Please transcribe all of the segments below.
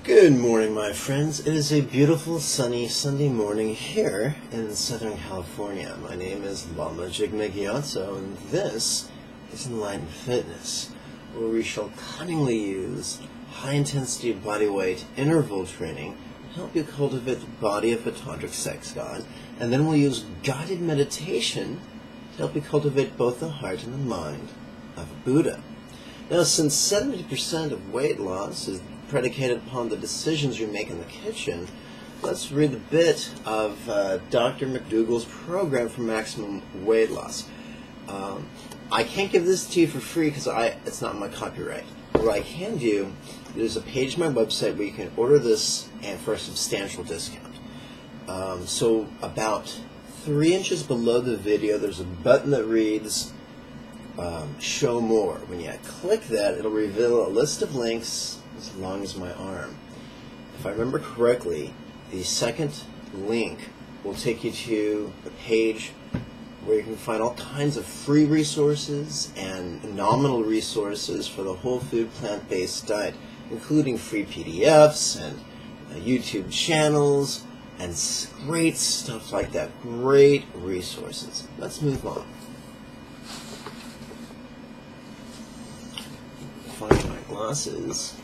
Good morning, my friends. It is a beautiful, sunny Sunday morning here in Southern California. My name is Lama, Jigme, and this is Enlightened Fitness, where we shall cunningly use high-intensity bodyweight interval training to help you cultivate the body of a tantric sex god, and then we'll use guided meditation to help you cultivate both the heart and the mind of a Buddha. Now, since 70% of weight loss is predicated upon the decisions you make in the kitchen, let's read a bit of Dr. McDougall's program for maximum weight loss. I can't give this to you for free because it's not my copyright. What I can do, there's a page on my website where you can order this and for a substantial discount. So about 3 inches below the video, there's a button that reads Show More. When you click that, it'll reveal a list of links as long as my arm. If I remember correctly, the second link will take you to a page where you can find all kinds of free resources and nominal resources for the whole food plant-based diet, including free PDFs and YouTube channels and great stuff like that. Great resources. Let's move on. Find my glasses.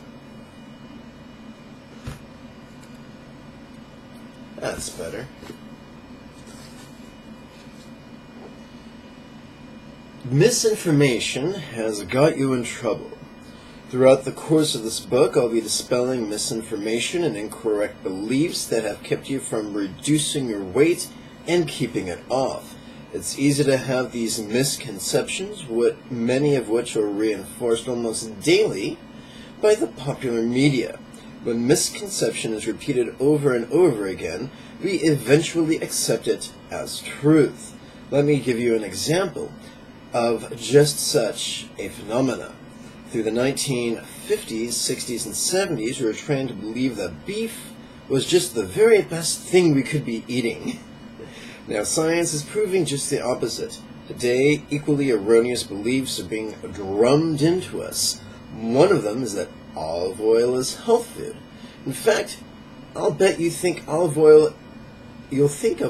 That's better. Misinformation has got you in trouble. Throughout the course of this book, I'll be dispelling misinformation and incorrect beliefs that have kept you from reducing your weight and keeping it off. It's easy to have these misconceptions, many of which are reinforced almost daily by the popular media. When misconception is repeated over and over again, we eventually accept it as truth. Let me give you an example of just such a phenomena. Through the 1950s, 60s, and 70s, we were trained to believe that beef was just the very best thing we could be eating. Now, science is proving just the opposite. Today, equally erroneous beliefs are being drummed into us. One of them is that olive oil is health food. In fact, I'll bet you'll think of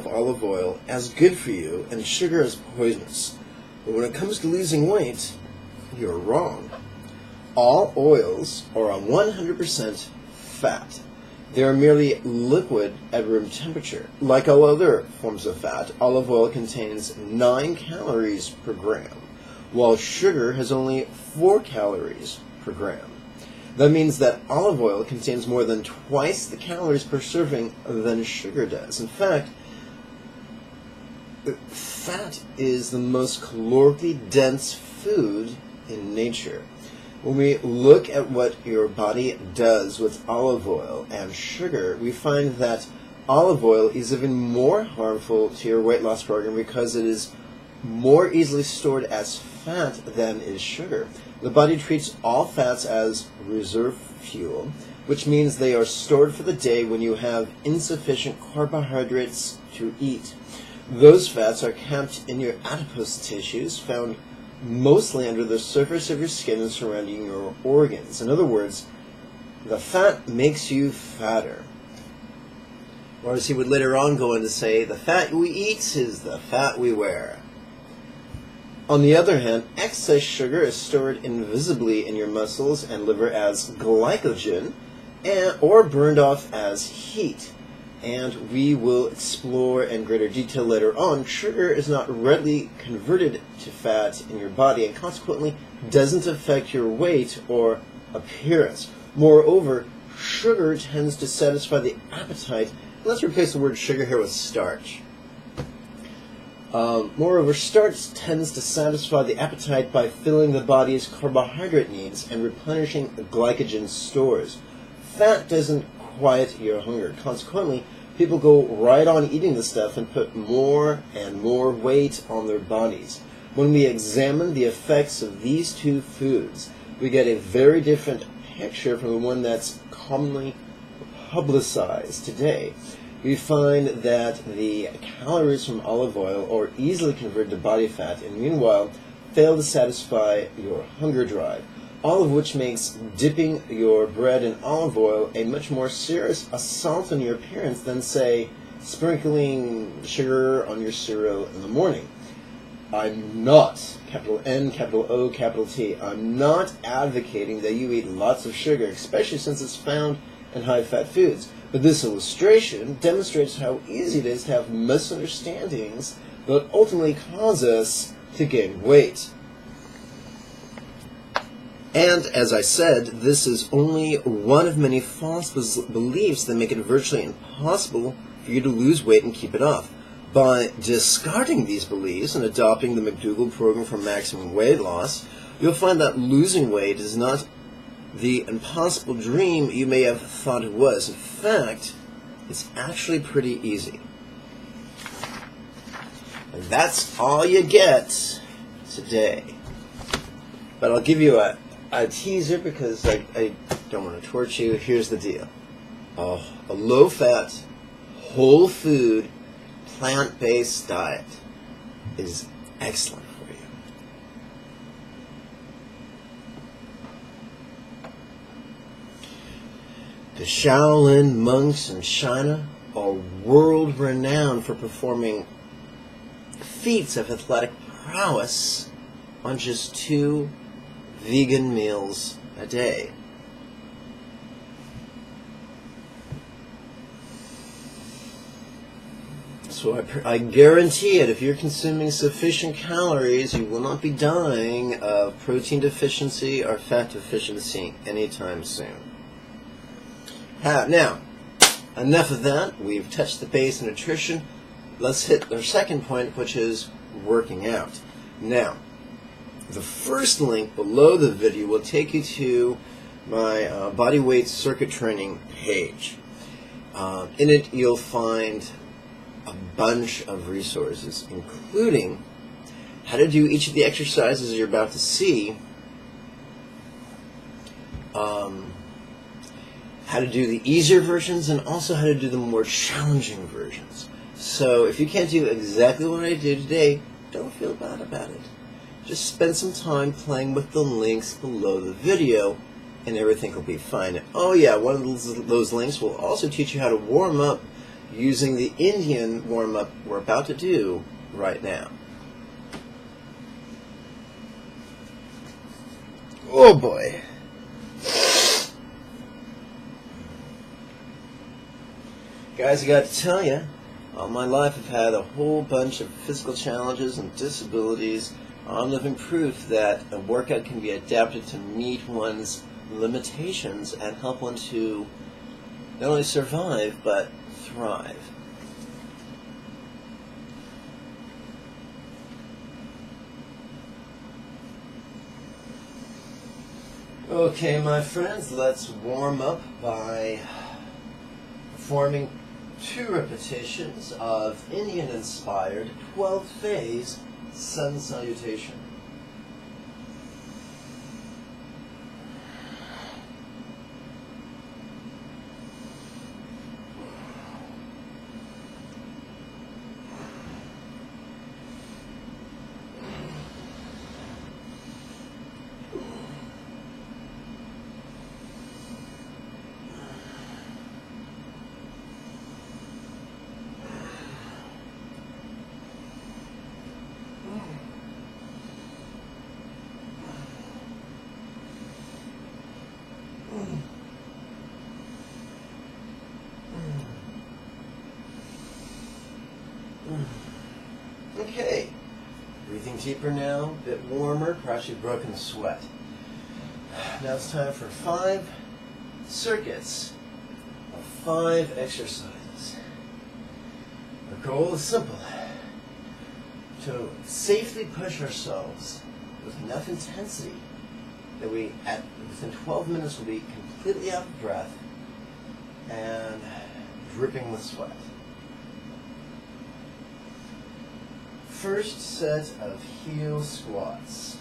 olive oil as good for you and sugar as poisonous. But when it comes to losing weight, you're wrong. All oils are 100% fat. They are merely liquid at room temperature. Like all other forms of fat, olive oil contains 9 calories per gram, while sugar has only 4 calories per gram. That means that olive oil contains more than twice the calories per serving than sugar does. In fact, fat is the most calorically dense food in nature. When we look at what your body does with olive oil and sugar, we find that olive oil is even more harmful to your weight loss program because it is more easily stored as fat than is sugar. The body treats all fats as reserve fuel, which means they are stored for the day when you have insufficient carbohydrates to eat. Those fats are kept in your adipose tissues, found mostly under the surface of your skin and surrounding your organs. In other words, the fat makes you fatter. Or as he would later on go on to say, the fat we eat is the fat we wear. On the other hand, excess sugar is stored invisibly in your muscles and liver as glycogen or burned off as heat. And we will explore in greater detail later on, sugar is not readily converted to fat in your body and consequently doesn't affect your weight or appearance. Moreover, sugar tends to satisfy the appetite. Let's replace the word sugar here with starch. Moreover, starch tends to satisfy the appetite by filling the body's carbohydrate needs and replenishing glycogen stores. Fat doesn't quiet your hunger. Consequently, people go right on eating the stuff and put more and more weight on their bodies. When we examine the effects of these two foods, we get a very different picture from the one that's commonly publicized today. We find that the calories from olive oil are easily converted to body fat and meanwhile fail to satisfy your hunger drive. all of which makes dipping your bread in olive oil a much more serious assault on your appearance than, say, sprinkling sugar on your cereal in the morning. I'm not, capital N, capital O, capital T, I'm not advocating that you eat lots of sugar, especially since it's found in high-fat foods. But this illustration demonstrates how easy it is to have misunderstandings that ultimately cause us to gain weight. And, as I said, this is only one of many false beliefs that make it virtually impossible for you to lose weight and keep it off. By discarding these beliefs and adopting the McDougall program for maximum weight loss, you'll find that losing weight is not the impossible dream you may have thought it was. In fact, it's actually pretty easy. And that's all you get today. But I'll give you a teaser because I don't want to torture you. Here's the deal. A low-fat, whole food, plant-based diet is excellent for you. The Shaolin monks in China are world-renowned for performing feats of athletic prowess on just 2 vegan meals a day. So I guarantee it, if you're consuming sufficient calories, you will not be dying of protein deficiency or fat deficiency anytime soon. Now, enough of that. We've touched the base of nutrition. Let's hit our second point, which is working out. Now, the first link below the video will take you to my bodyweight circuit training page. In it, you'll find a bunch of resources, including how to do each of the exercises you're about to see, how to do the easier versions, and also how to do the more challenging versions. So if you can't do exactly what I did today, don't feel bad about it. Just spend some time playing with the links below the video, and everything will be fine. Oh yeah, one of those links will also teach you how to warm up using the Indian warm-up we're about to do right now. Oh boy. Guys, I got to tell you, all my life I've had a whole bunch of physical challenges and disabilities. I'm living proof that a workout can be adapted to meet one's limitations and help one to not only survive, but thrive. Okay, my friends, let's warm up by performing 2 repetitions of Indian-inspired 12-phase sun salutation. Okay, breathing deeper now, a bit warmer, perhaps you've broken a sweat. Now it's time for 5 circuits of 5 exercises. Our goal is simple: to safely push ourselves with enough intensity that we, within 12 minutes, will be completely out of breath and dripping with sweat. First set of heel squats.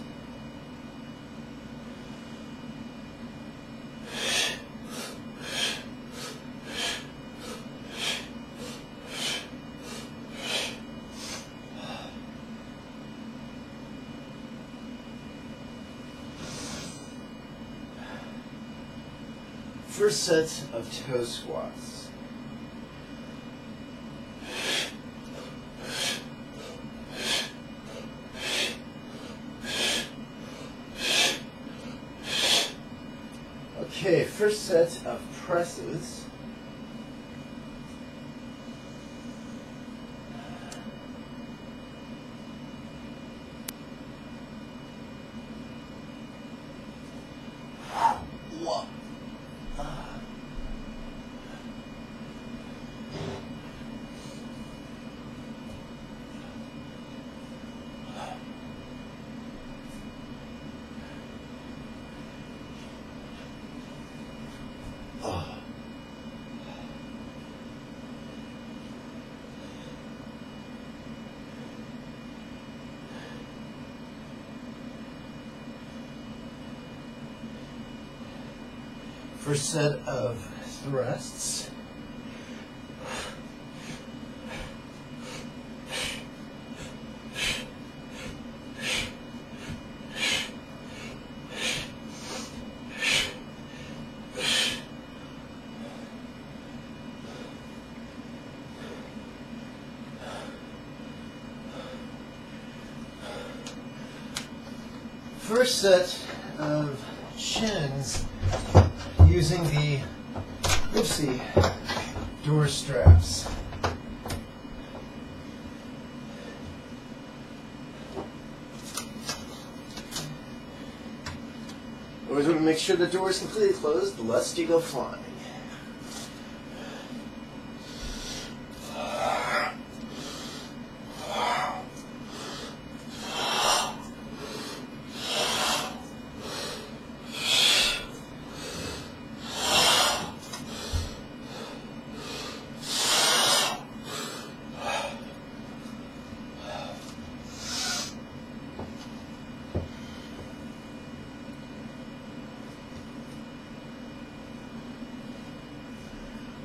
First set of toe squats. Okay, first set of presses. First set of thrusts. First set of chins using the door straps. Always want to make sure the door is completely closed lest you go flying.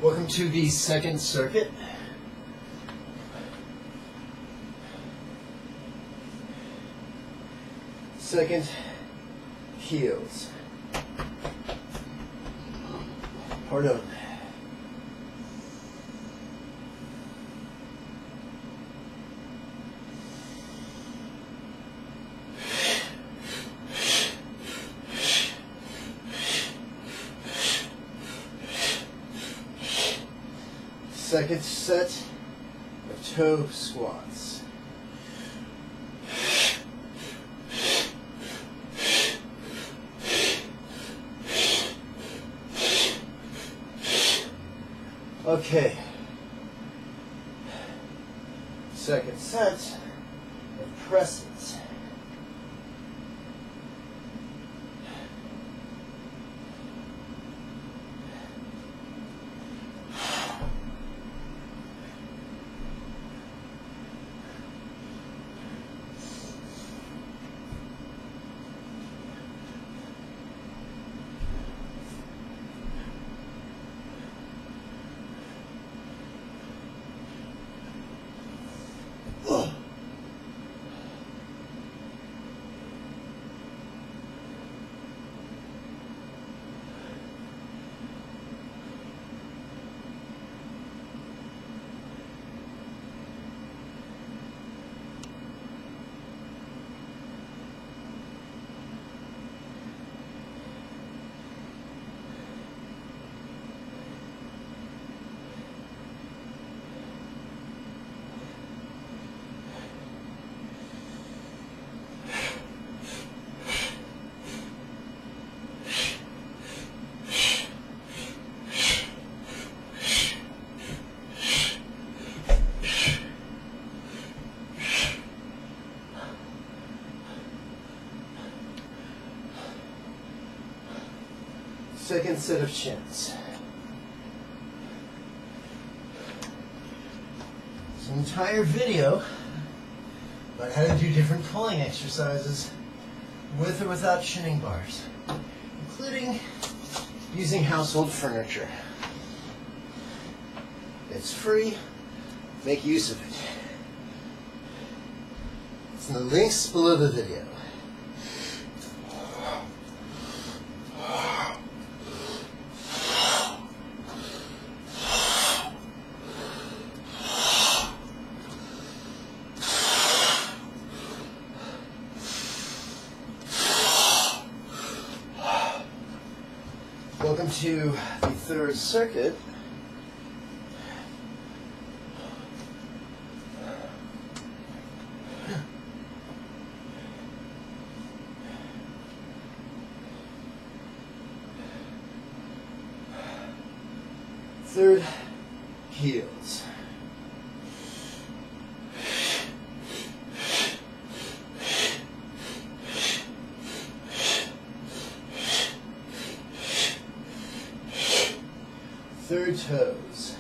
Welcome to the second circuit. Second, heels. Pardon. Second set of toe squats. Okay. Second set of presses. Second set of chins. This entire video about how to do different pulling exercises with or without chinning bars, including using household furniture. It's free. Make use of it. It's in the links below the video. Welcome to the third circuit. Third heels. Third toes.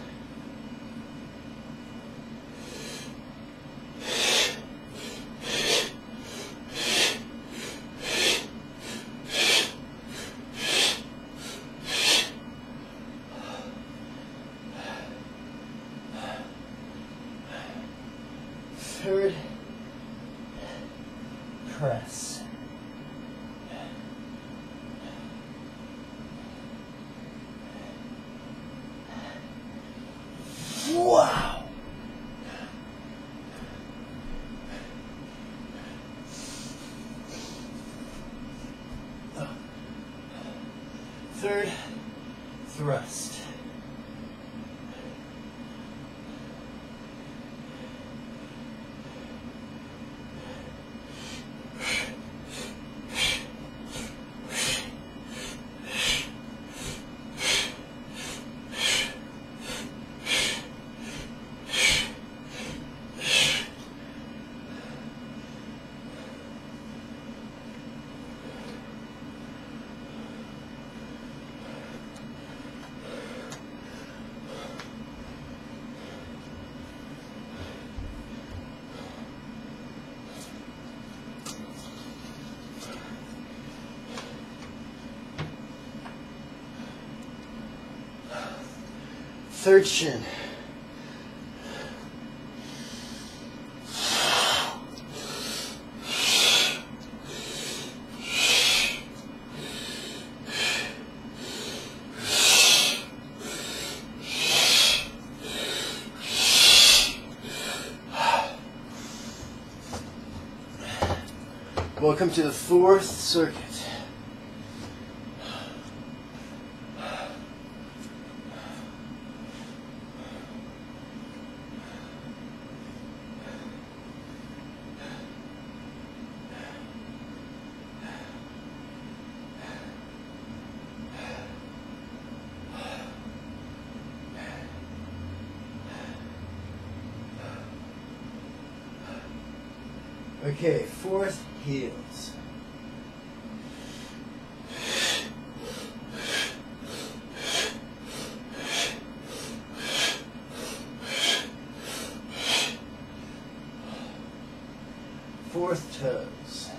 Third press. Wow. Third thrust. Third shin. Welcome to the fourth circuit. Okay, fourth heels. Fourth toes.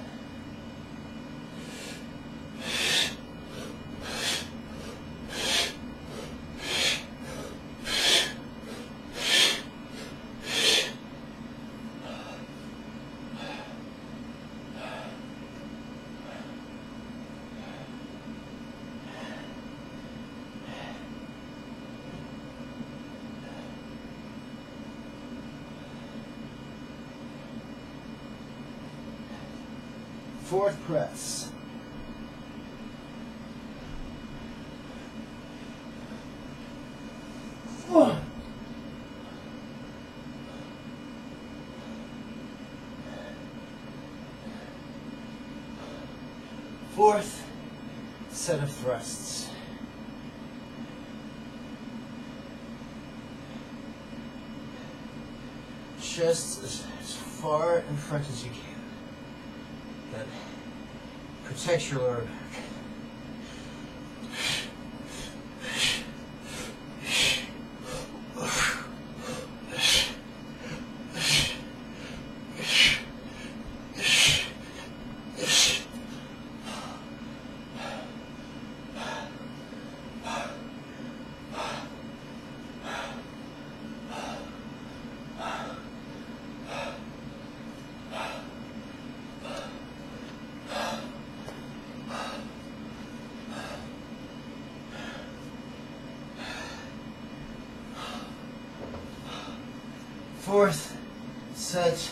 Fourth press. Fourth set of thrusts. Chest as far in front as you can. That protects your lower back. Fourth set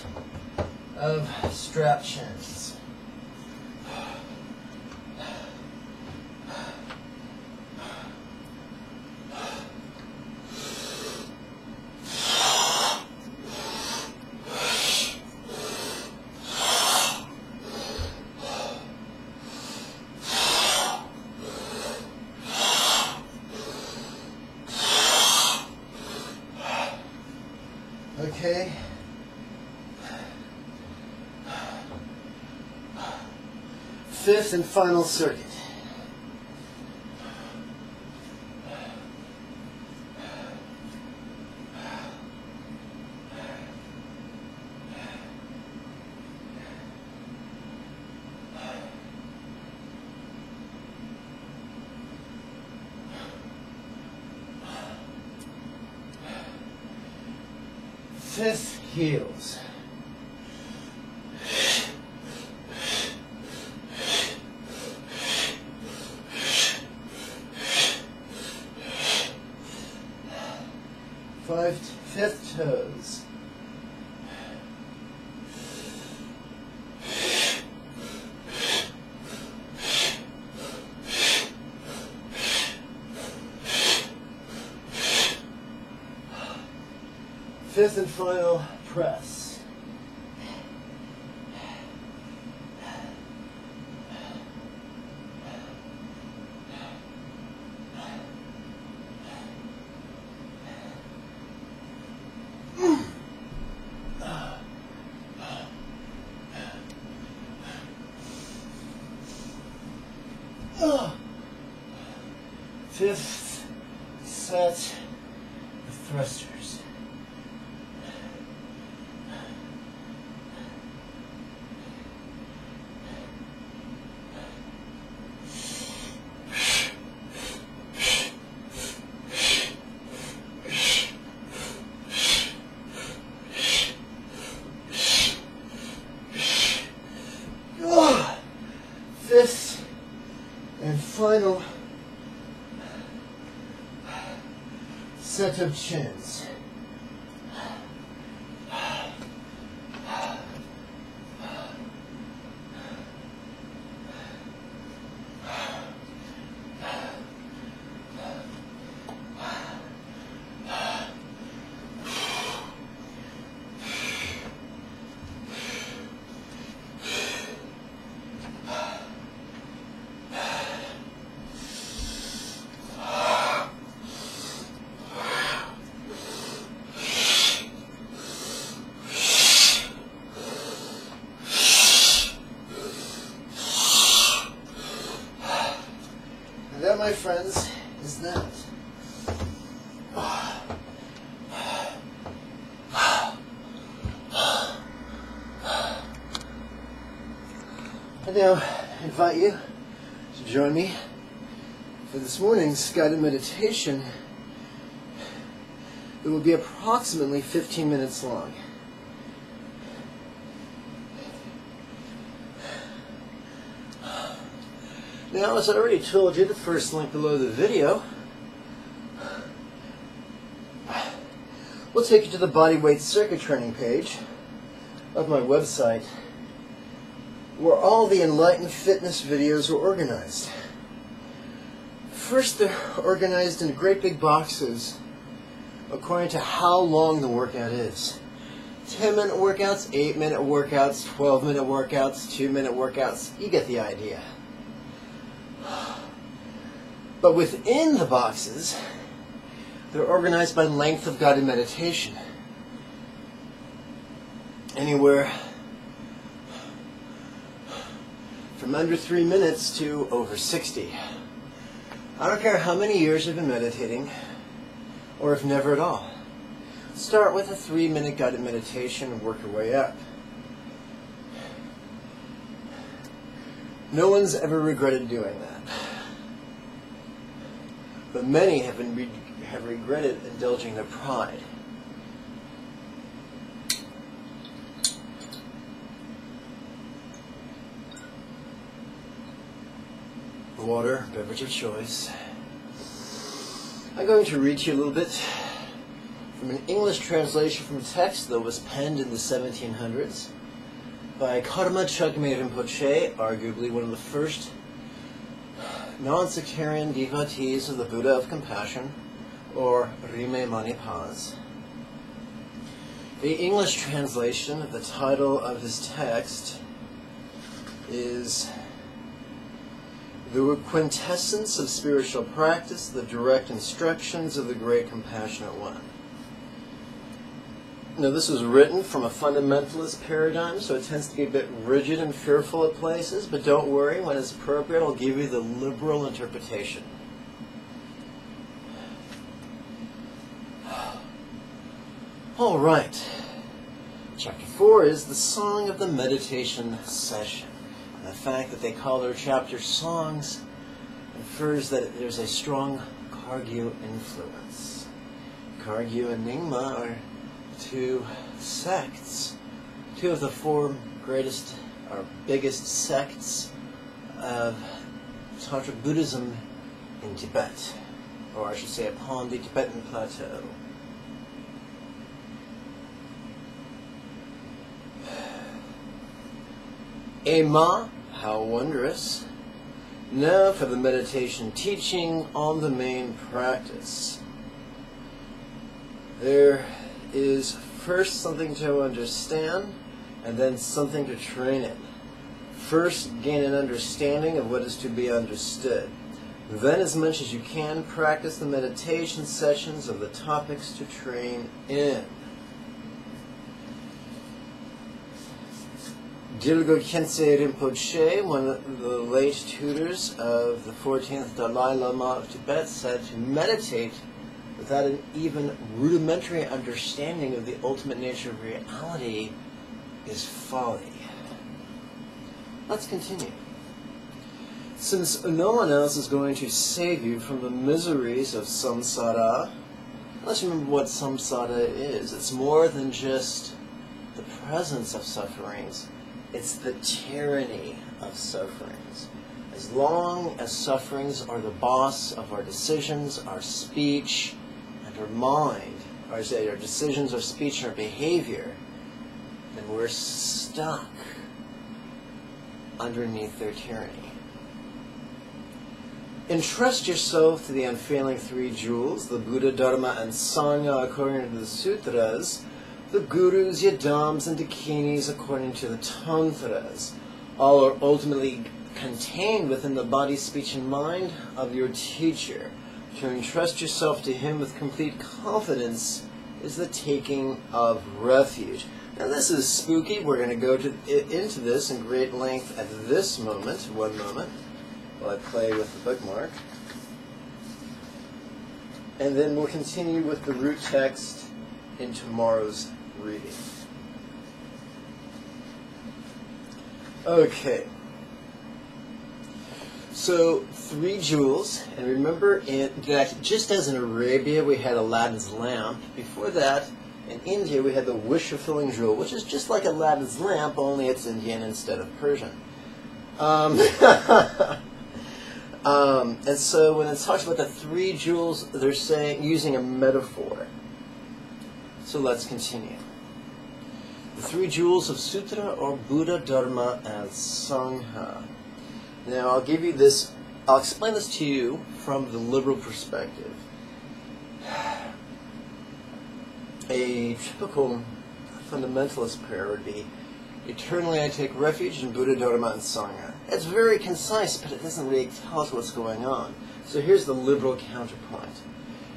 of strap chins. Okay. Fifth and final circuit. Fifth heels. Fifth toes. Fifth and final press. Fifth set of thrusters. Fifth and final set of chins. And that, my friends, is that. I now invite you to join me for this morning's guided meditation. It will be approximately 15 minutes long. Now, as I already told you, the first link below the video will take you to the body weight circuit training page of my website, where all the Enlightened fitness videos are organized. First, they're organized in great big boxes according to how long the workout is. 10-minute workouts, 8-minute workouts, 12-minute workouts, 2-minute workouts. You get the idea. But within the boxes, they're organized by length of guided meditation. Anywhere from under 3 minutes to over 60. I don't care how many years you've been meditating, or if never at all. Start with a 3-minute guided meditation and work your way up. No one's ever regretted doing that. But many have regretted indulging their pride. Water, beverage of choice. I'm going to read to you a little bit from an English translation from text that was penned in the 1700s by Karma Jigme Rinpoche, arguably one of the first non-sectarian devotees of the Buddha of Compassion, or Rime Mani Paz. The English translation of the title of his text is The Quintessence of Spiritual Practice, the Direct Instructions of the Great Compassionate One. Now, this was written from a fundamentalist paradigm, so it tends to be a bit rigid and fearful at places, but don't worry, when it's appropriate, I'll give you the liberal interpretation. All right. Chapter 4 is the song of the meditation session. And the fact that they call their chapter songs infers that there's a strong Kagyu influence. Kagyu and Nyingma are two sects, two of the four greatest or biggest sects of Tantric Buddhism in Tibet, or I should say upon the Tibetan plateau. Ema, how wondrous. Now for the meditation teaching on the main practice. There is first something to understand, and then something to train in. First, gain an understanding of what is to be understood. Then, as much as you can, practice the meditation sessions of the topics to train in. Dilgo Khyentse Rinpoche, one of the late tutors of the 14th Dalai Lama of Tibet, said to meditate without an even rudimentary understanding of the ultimate nature of reality is folly. Let's continue. Since no one else is going to save you from the miseries of samsara, let's remember what samsara is. It's more than just the presence of sufferings. It's the tyranny of sufferings. As long as sufferings are the boss of our decisions, our speech, and our mind, or say our decisions, our speech, and our behavior, then we're stuck underneath their tyranny. Entrust yourself to the unfailing three jewels, the Buddha, Dharma, and Sangha according to the sutras, the gurus, yadams, and dakinis according to the tantras. All are ultimately contained within the body, speech, and mind of your teacher. To entrust yourself to him with complete confidence is the taking of refuge. Now this is spooky. We're going to go into this in great length at this moment, one moment, while I play with the bookmark. And then we'll continue with the root text in tomorrow's reading. Okay. So, three jewels, and remember that just as in Arabia we had Aladdin's lamp, before that, in India we had the wish-fulfilling jewel, which is just like Aladdin's lamp, only it's Indian instead of Persian. And so when it talks about the three jewels, they're saying, using a metaphor. So let's continue. The three jewels of Sutra are Buddha, Dharma, and Sangha. Now I'll give you this, I'll explain this to you from the liberal perspective. A typical fundamentalist prayer would be, eternally I take refuge in Buddha, Dharma, and Sangha. It's very concise, but it doesn't really tell us what's going on. So here's the liberal counterpoint.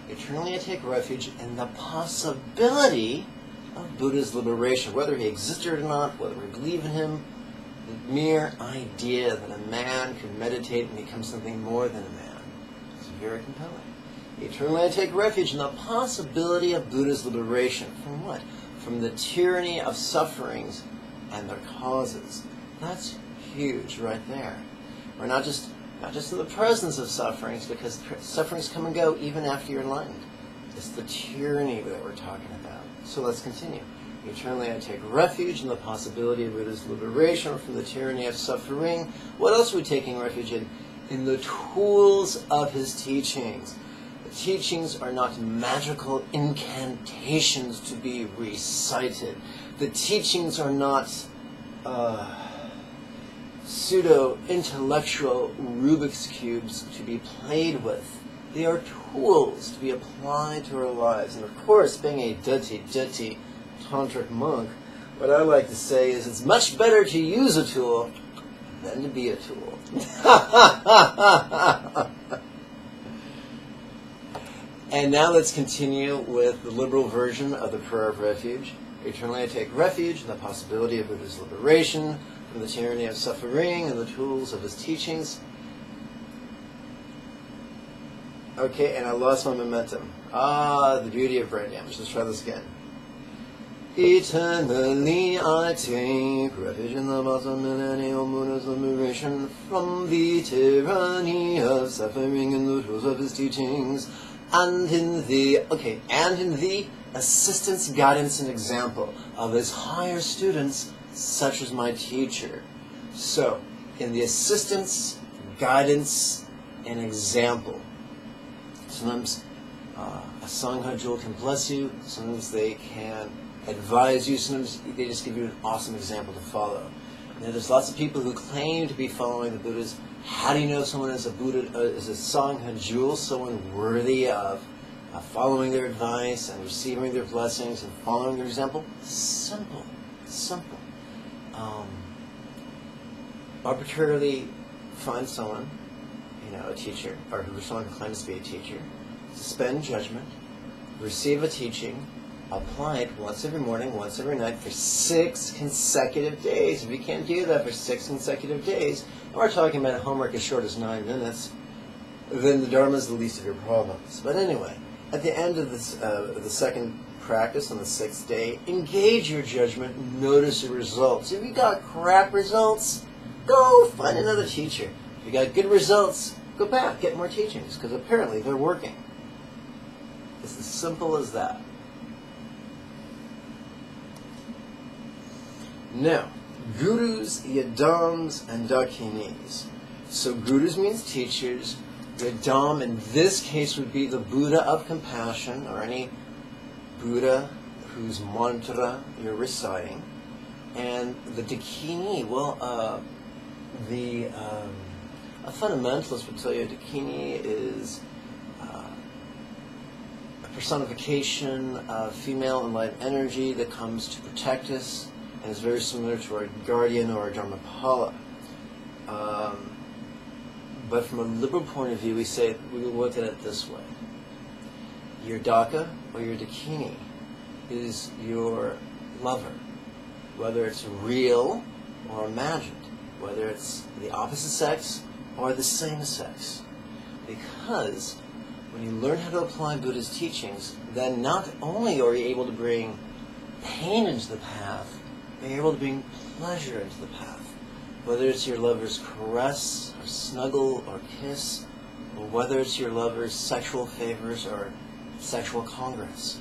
Eternally I take refuge in the possibility of Buddha's liberation, whether he existed or not, whether we believe in him. The mere idea that a man can meditate and become something more than a man is very compelling. Eternally I take refuge in the possibility of Buddha's liberation. From what? From the tyranny of sufferings and their causes. That's huge right there. We're not just in the presence of sufferings, because sufferings come and go even after you're enlightened. It's the tyranny that we're talking about. So let's continue. Eternally I take refuge in the possibility of Buddha's liberation from the tyranny of suffering. What else are we taking refuge in? In the tools of his teachings. The teachings are not magical incantations to be recited. The teachings are not pseudo-intellectual Rubik's Cubes to be played with. They are tools to be applied to our lives. And of course, being a dirty tantric monk, what I like to say is it's much better to use a tool than to be a tool. And now let's continue with the liberal version of the prayer of refuge. Eternally I take refuge in the possibility of Buddha's liberation from the tyranny of suffering and the tools of his teachings. Okay, and I lost my momentum. The beauty of brain damage. Let's try this again. Eternally I take refuge in the multi-millennial Buddha's liberation from the tyranny of suffering and the tools of his teachings, and in the assistance, guidance, and example of his higher students, such as my teacher. So, in the assistance, guidance, and example. Sometimes a Sangha jewel can bless you, sometimes they can advise you, sometimes they just give you an awesome example to follow. Now, there's lots of people who claim to be following the Buddhas. How do you know someone is a Buddha, is a Sangha jewel, someone worthy of following their advice and receiving their blessings and following their example? Simple. Arbitrarily find someone, a teacher, or someone who claims to be a teacher, suspend judgment, receive a teaching, apply it once every morning, once every night for 6 consecutive days. If you can't do that for 6 consecutive days, and we're talking about homework as short as 9 minutes, then the Dharma is the least of your problems. But anyway, at the end of this, the second practice on the 6th day, engage your judgment, notice your results. If you got crap results, go find another teacher. If you got good results, go back, get more teachings, because apparently they're working. It's as simple as that. Now, gurus, yadams, and dakinis. So gurus means teachers. Yadam in this case would be the Buddha of compassion, or any Buddha whose mantra you're reciting. And the dakini, a fundamentalist would tell you a dakini is a personification of female enlightened energy that comes to protect us, and is very similar to our guardian or our dharmapala. But from a liberal point of view, we look at it this way. Your daka, or your dakini, is your lover, whether it's real or imagined, whether it's the opposite sex or the same sex. Because when you learn how to apply Buddha's teachings, then not only are you able to bring pain into the path, but you're able to bring pleasure into the path. Whether it's your lover's caress, or snuggle, or kiss, or whether it's your lover's sexual favors or sexual congress.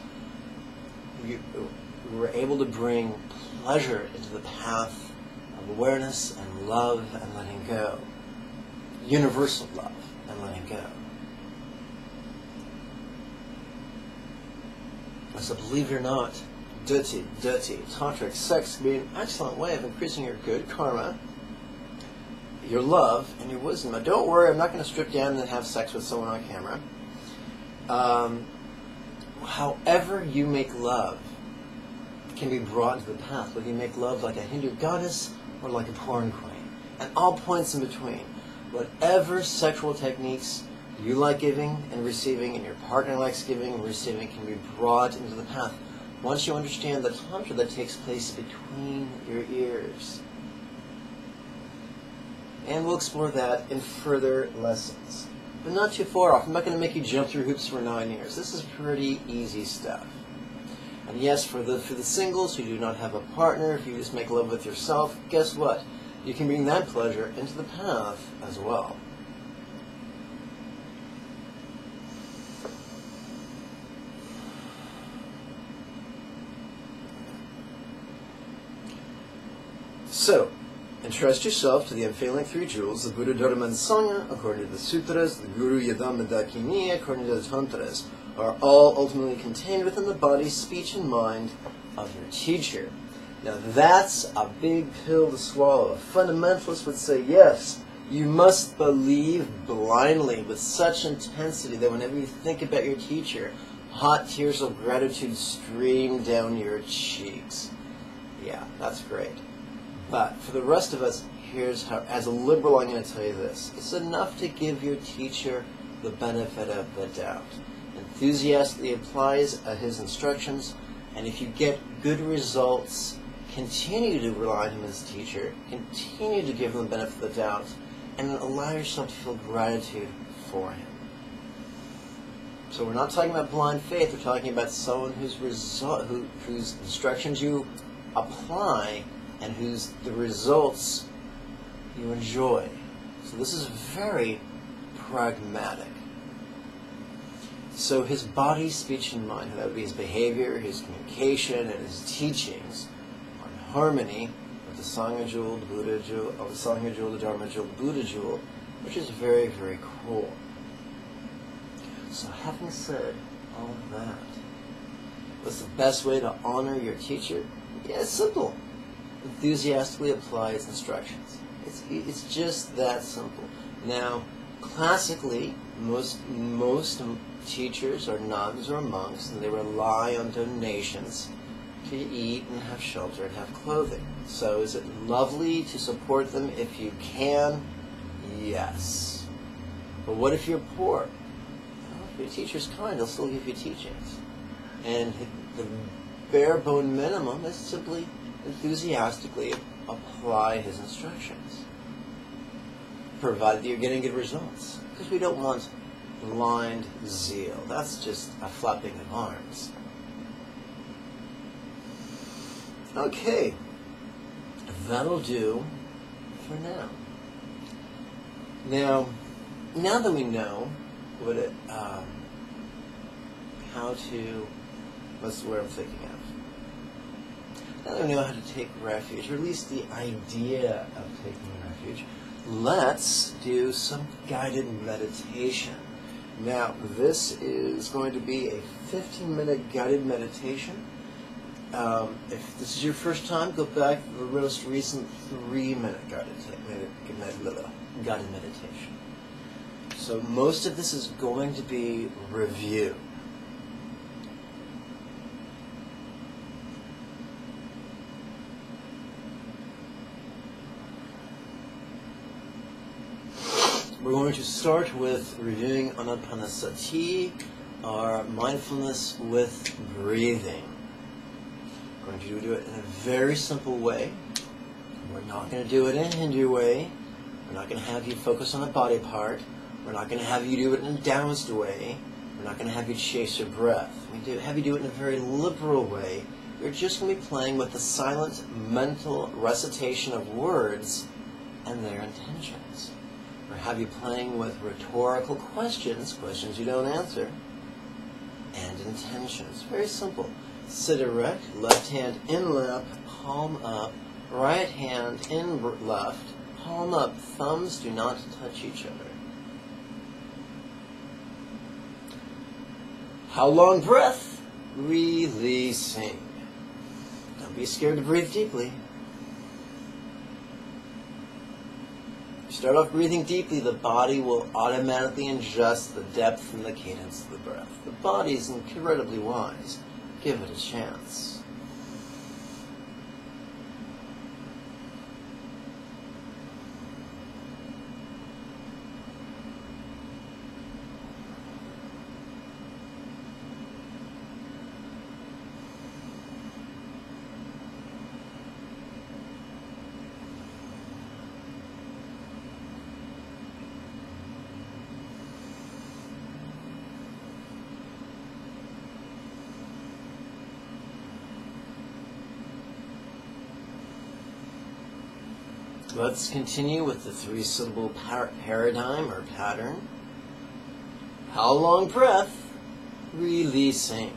We're able to bring pleasure into the path of awareness and love and letting go. Universal love and letting go. So believe it or not, dirty, tantric sex can be an excellent way of increasing your good karma, your love, and your wisdom. Now don't worry, I'm not going to strip down and have sex with someone on camera. However you make love can be brought into the path. Whether you make love like a Hindu goddess or like a porn queen. And all points in between. Whatever sexual techniques you like giving and receiving, and your partner likes giving and receiving, can be brought into the path. Once you understand the tantra that takes place between your ears. And we'll explore that in further lessons. But not too far off. I'm not going to make you jump through hoops for 9 years. This is pretty easy stuff. And yes, for the singles who do not have a partner, if you just make love with yourself, guess what? You can bring that pleasure into the path as well. So, entrust yourself to the unfailing 3 jewels, the Buddha, Dharma, and Sangha, according to the sutras, the Guru, Yadam, and Dakini, according to the tantras, are all ultimately contained within the body, speech, and mind of your teacher. Now that's a big pill to swallow. A fundamentalist would say, yes, you must believe blindly with such intensity that whenever you think about your teacher, hot tears of gratitude stream down your cheeks. Yeah, that's great. But for the rest of us, here's how, as a liberal, I'm going to tell you this. It's enough to give your teacher the benefit of the doubt. Enthusiastically applies his instructions And if you get good results, continue to rely on him as a teacher, continue to give him the benefit of the doubt, and allow yourself to feel gratitude for him. So we're not talking about blind faith, we're talking about someone whose instructions you apply and the results you enjoy. So this is very pragmatic. So his body, speech, and mind, that would be his behavior, his communication, and his teachings, are in harmony with the Sangha Jewel, the Buddha Jewel, the Sangha Jewel, the Dharma Jewel, the Buddha Jewel, which is very, very cool. So having said all of that, what's the best way to honor your teacher? Yeah, it's simple. Enthusiastically apply his instructions. It's just that simple. Now, classically, most teachers are nuns or monks, and they rely on donations to eat and have shelter and have clothing. So is it lovely to support them if you can? Yes. But what if you're poor? Well, if your teacher's kind, they'll still give you teachings. And the bare bone minimum is simply enthusiastically apply his instructions, provided that you're getting good results. Because we don't want blind zeal. That's just a flapping of arms. Okay, that'll do for now. Now that we know what's the word I'm thinking of? Now that we know how to take refuge, or at least the idea of taking refuge, let's do some guided meditation. Now, this is going to be a 15-minute guided meditation. If this is your first time, go back to the most recent 3-minute guided meditation. So most of this is going to be review. We're going to start with reviewing Anapanasati, our mindfulness with breathing. We're going to do it in a very simple way. We're not going to do it in a Hindu way. We're not going to have you focus on a body part. We're not going to have you do it in a Taoist way. We're not going to have you chase your breath. We have you do it in a very liberal way. We're just going to be playing with the silent mental recitation of words and their intentions. Or have you playing with rhetorical questions you don't answer, and intentions. Very simple. Sit erect, left hand in lap, palm up, right hand in left, palm up, thumbs do not touch each other. How long breath? Releasing. Don't be scared to breathe deeply. Start off breathing deeply, the body will automatically adjust the depth and the cadence of the breath. The body is incredibly wise. Give it a chance. Let's continue with the 3-syllable paradigm or pattern. How long breath? Releasing.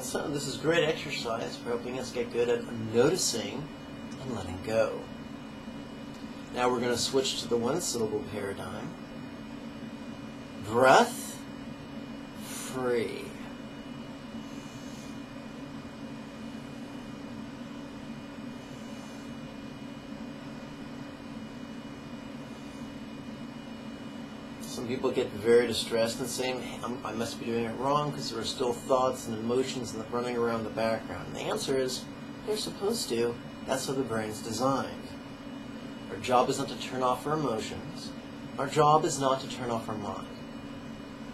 So this is great exercise for helping us get good at noticing and letting go. Now we're going to switch to the one-syllable paradigm. Breath, free. Some people get very distressed and saying, hey, I must be doing it wrong because there are still thoughts and emotions running around in the background. And the answer is, they're supposed to. That's how the brain's designed. Our job is not to turn off our emotions. Our job is not to turn off our mind.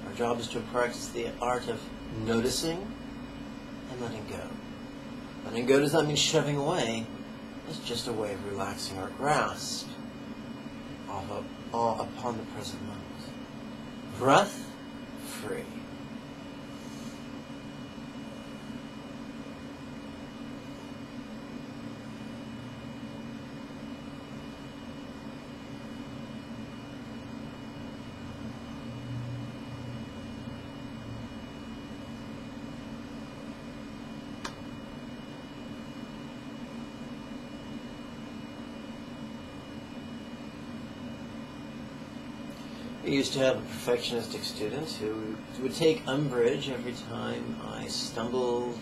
Our job is to practice the art of noticing and letting go. Letting go does not mean shoving away. It's just a way of relaxing our grasp upon the present moment. Breath, free. I used to have a perfectionistic student who would take umbrage every time I stumbled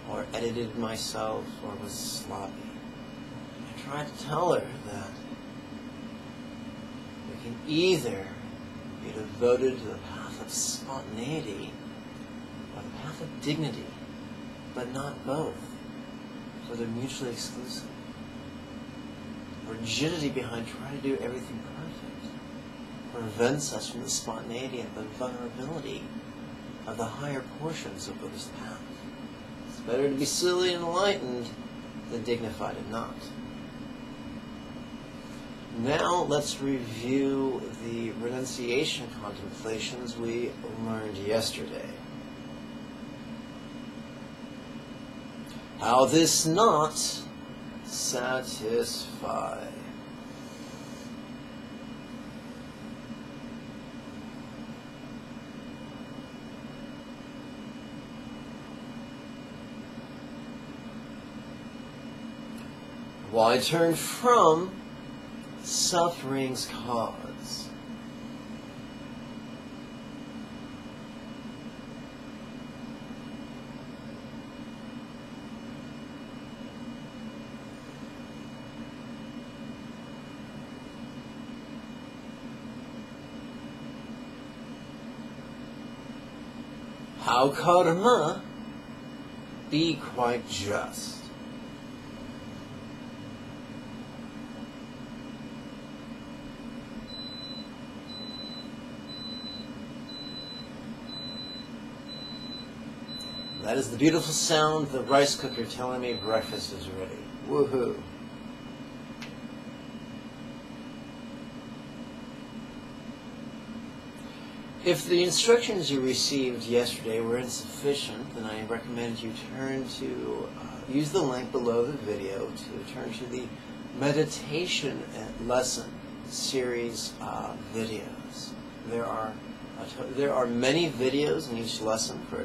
or edited myself or was sloppy. I tried to tell her that we can either be devoted to the path of spontaneity or the path of dignity, but not both, so they're mutually exclusive. Rigidity behind trying to do everything perfect prevents us from the spontaneity and the vulnerability of the higher portions of Buddhist path. It's better to be silly and enlightened than dignified and not. Now let's review the renunciation contemplations we learned yesterday. How this not satisfy. Why turn from suffering's cause? How karma be quite just? That is the beautiful sound of the rice cooker telling me breakfast is ready. Woohoo! If the instructions you received yesterday were insufficient, then I recommend you use the link below the video to turn to the meditation lesson series videos. There are many videos in each lesson for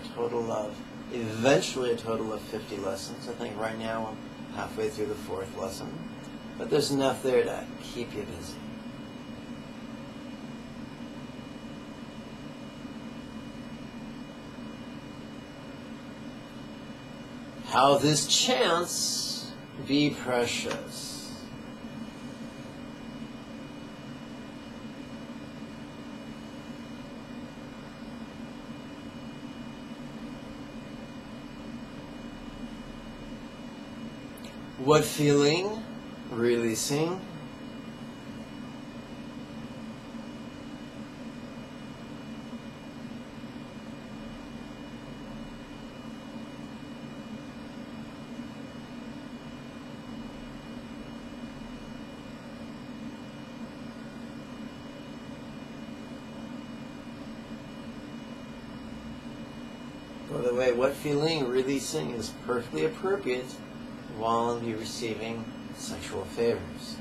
eventually a total of 50 lessons. I think right now I'm halfway through the 4th lesson. But there's enough there to keep you busy. How this chance be precious. What feeling? Releasing. By the way, what feeling? Releasing is perfectly appropriate while you're receiving sexual favors.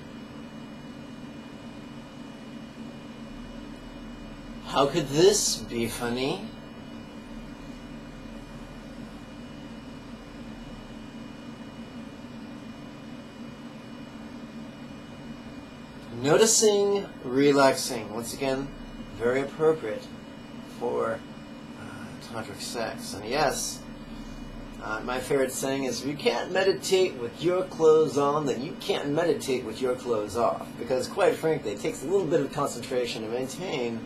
How could this be funny? Noticing, relaxing. Once again, very appropriate for tantric sex. And yes, my favorite saying is, if you can't meditate with your clothes on, then you can't meditate with your clothes off. Because quite frankly, it takes a little bit of concentration to maintain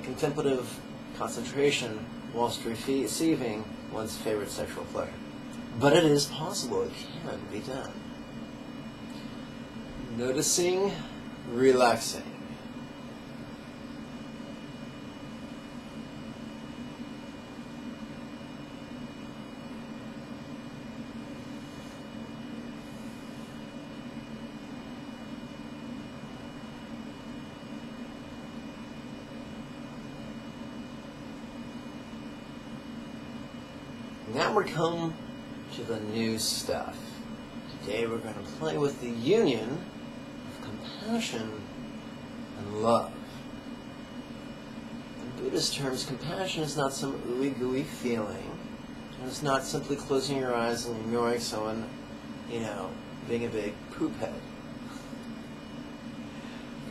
contemplative concentration whilst receiving one's favorite sexual pleasure. But it is possible, it can be done. Noticing, relaxing. Now we're come to the new stuff. Today we're going to play with the union of compassion and love. In Buddhist terms, compassion is not some ooey-gooey feeling. It's not simply closing your eyes and ignoring someone, being a big poop head.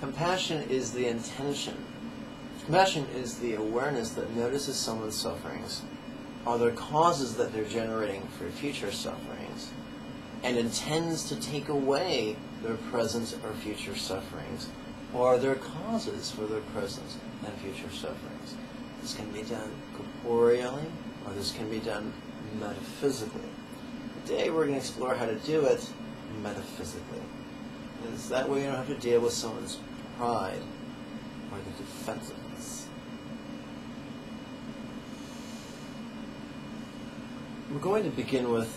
Compassion is the intention. Compassion is the awareness that notices someone's sufferings, are there causes that they're generating for future sufferings, and intends to take away their present or future sufferings, or are there causes for their present and future sufferings. This can be done corporeally, or this can be done metaphysically. Today we're going to explore how to do it metaphysically. And it's that way you don't have to deal with someone's pride or the defensiveness. We're going to begin with,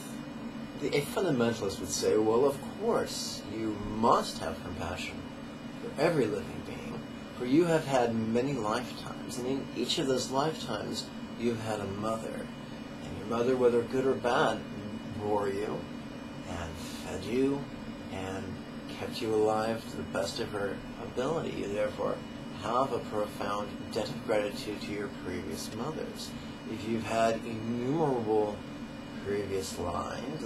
a fundamentalist would say, well, of course, you must have compassion for every living being, for you have had many lifetimes, and in each of those lifetimes, you've had a mother. And your mother, whether good or bad, bore you, and fed you, and kept you alive to the best of her ability. You therefore have a profound debt of gratitude to your previous mothers. If you've had innumerable previous lives,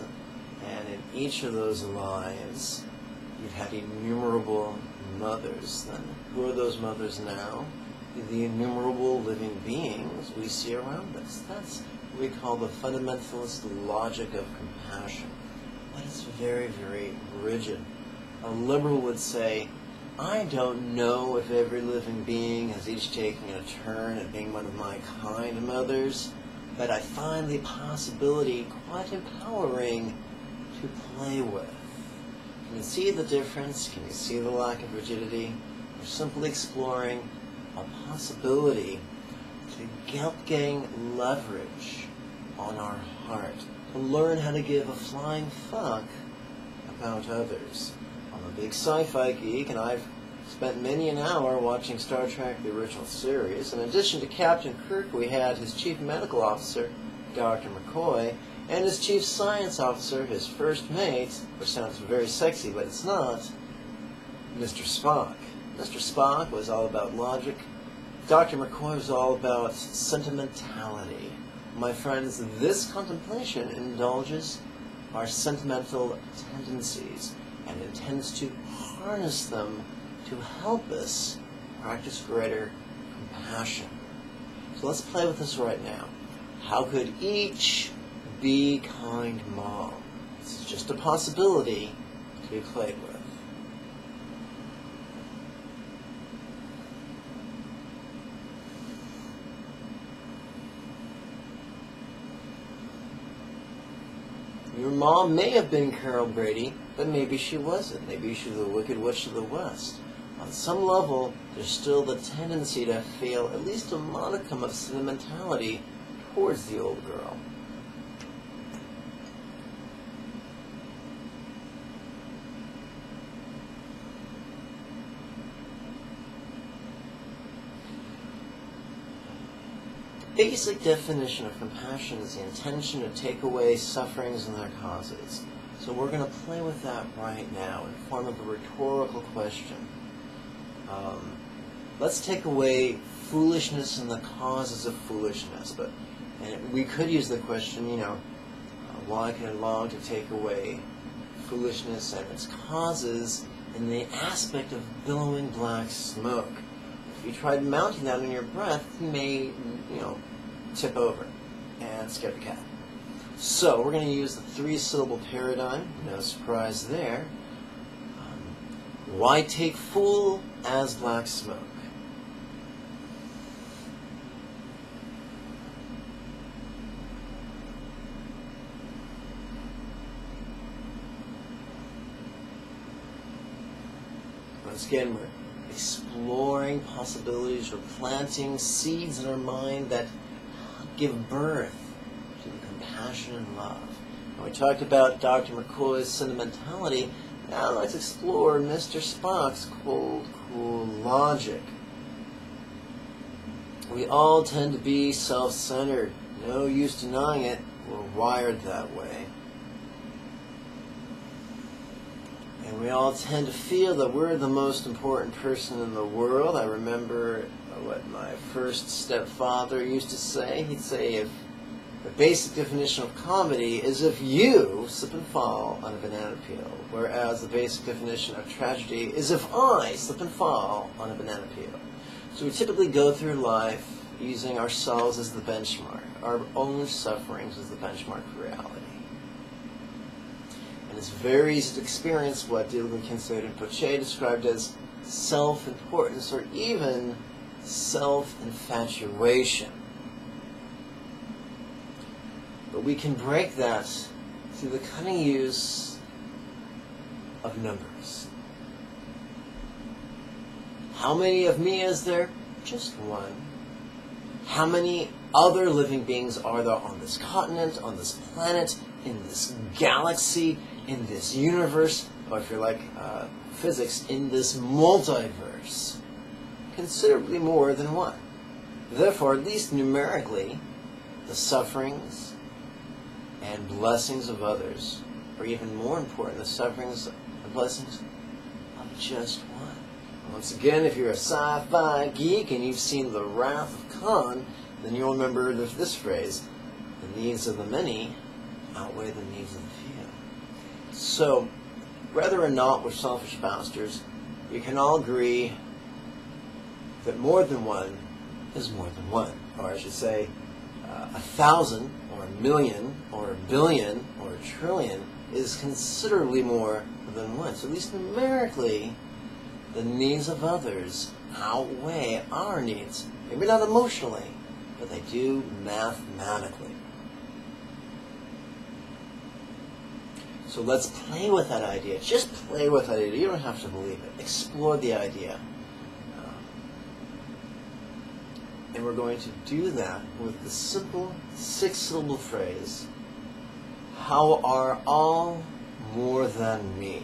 and in each of those lives you've had innumerable mothers, then who are those mothers now? The innumerable living beings we see around us. That's what we call the fundamentalist logic of compassion. That is very, very rigid. A liberal would say, I don't know if every living being is each taking a turn at being one of my kind mothers, but I find the possibility quite empowering to play with. Can you see the difference? Can you see the lack of rigidity? We're simply exploring a possibility to gain leverage on our heart, to learn how to give a flying fuck about others. I'm a big sci-fi geek, and I've spent many an hour watching Star Trek, the original series. In addition to Captain Kirk, we had his chief medical officer, Dr. McCoy, and his chief science officer, his first mate, which sounds very sexy, but it's not, Mr. Spock. Mr. Spock was all about logic. Dr. McCoy was all about sentimentality. My friends, this contemplation indulges our sentimental tendencies and intends to harness them to help us practice greater compassion. So let's play with this right now. How could each be kind mom? This is just a possibility to be played with. Your mom may have been Carol Brady, but maybe she wasn't. Maybe she was the Wicked Witch of the West. On some level, there's still the tendency to feel at least a modicum of sentimentality towards the old girl. The basic definition of compassion is the intention to take away sufferings and their causes. So we're going to play with that right now in the form of a rhetorical question. Let's take away foolishness and the causes of foolishness. And we could use the question, why can I long to take away foolishness and its causes? in the aspect of billowing black smoke. If you tried mounting that in your breath, you may, tip over and scare the cat. So we're going to use the three-syllable paradigm. No surprise there. Why take fool as black smoke? Once again, we're exploring possibilities. We're planting seeds in our mind that give birth to the compassion and love. And we talked about Dr. McCoy's sentimentality. Now let's explore Mr. Spock's cold, cool logic. We all tend to be self-centered. No use denying it. We're wired that way. And we all tend to feel that we're the most important person in the world. I remember what my first stepfather used to say. He'd say, if the basic definition of comedy is if you slip and fall on a banana peel, whereas the basic definition of tragedy is if I slip and fall on a banana peel. So we typically go through life using ourselves as the benchmark, our own sufferings as the benchmark for reality. And it's very easy to experience what Dilgo Kincaid and Poche described as self-importance or even self-infatuation. But we can break that through the cunning use of numbers. How many of me is there? Just one. How many other living beings are there on this continent, on this planet, in this galaxy, in this universe, or if you're like physics, in this multiverse? Considerably more than one. Therefore, at least numerically, the sufferings and blessings of others are even more important than the sufferings and blessings of just one. Once again, if you're a sci-fi geek and you've seen The Wrath of Khan, then you'll remember this phrase: the needs of the many outweigh the needs of the few. So, whether or not we're selfish bastards, we can all agree that more than one is more than one. Or I should say, 1,000 or 1,000,000 or 1,000,000,000 or 1,000,000,000,000 is considerably more than one. So at least numerically, the needs of others outweigh our needs. Maybe not emotionally, but they do mathematically. So let's play with that idea. Just play with that idea. You don't have to believe it. Explore the idea. And we're going to do that with the simple 6-syllable phrase, how are all more than me?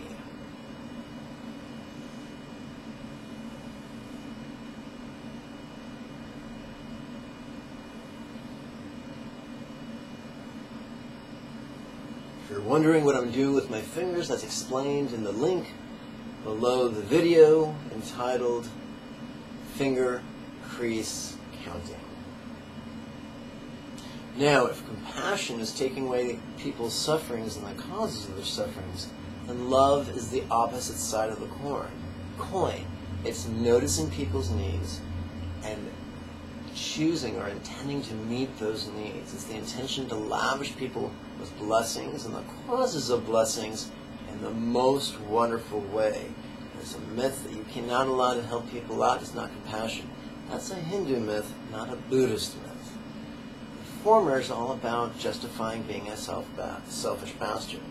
If you're wondering what I'm doing with my fingers, that's explained in the link below the video entitled Finger Crease Counting. Now, if compassion is taking away people's sufferings and the causes of their sufferings, then love is the opposite side of the coin. It's noticing people's needs and choosing or intending to meet those needs. It's the intention to lavish people with blessings and the causes of blessings in the most wonderful way. There's a myth that you cannot allow to help people out. It's not compassion. That's a Hindu myth, not a Buddhist myth. The former is all about justifying being a selfish bastard.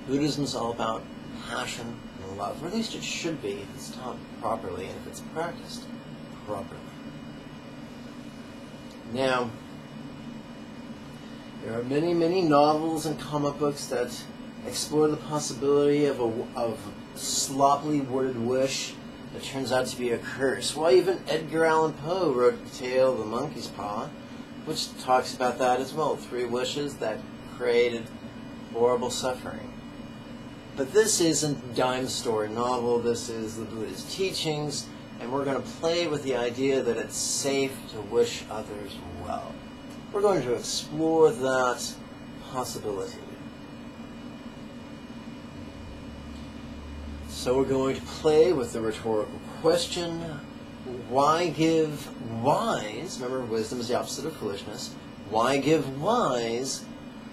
Buddhism is all about passion and love, or at least it should be if it's taught properly and if it's practiced properly. Now, there are many, many novels and comic books that explore the possibility of a sloppily worded wish that turns out to be a curse. Well, even Edgar Allan Poe wrote The Tale of the Monkey's Paw, which talks about that as well. 3 wishes that created horrible suffering. But this isn't a dime store novel. This is the Buddha's teachings, and we're going to play with the idea that it's safe to wish others well. We're going to explore that possibility. So we're going to play with the rhetorical question, why give wise, remember wisdom is the opposite of foolishness, why give wise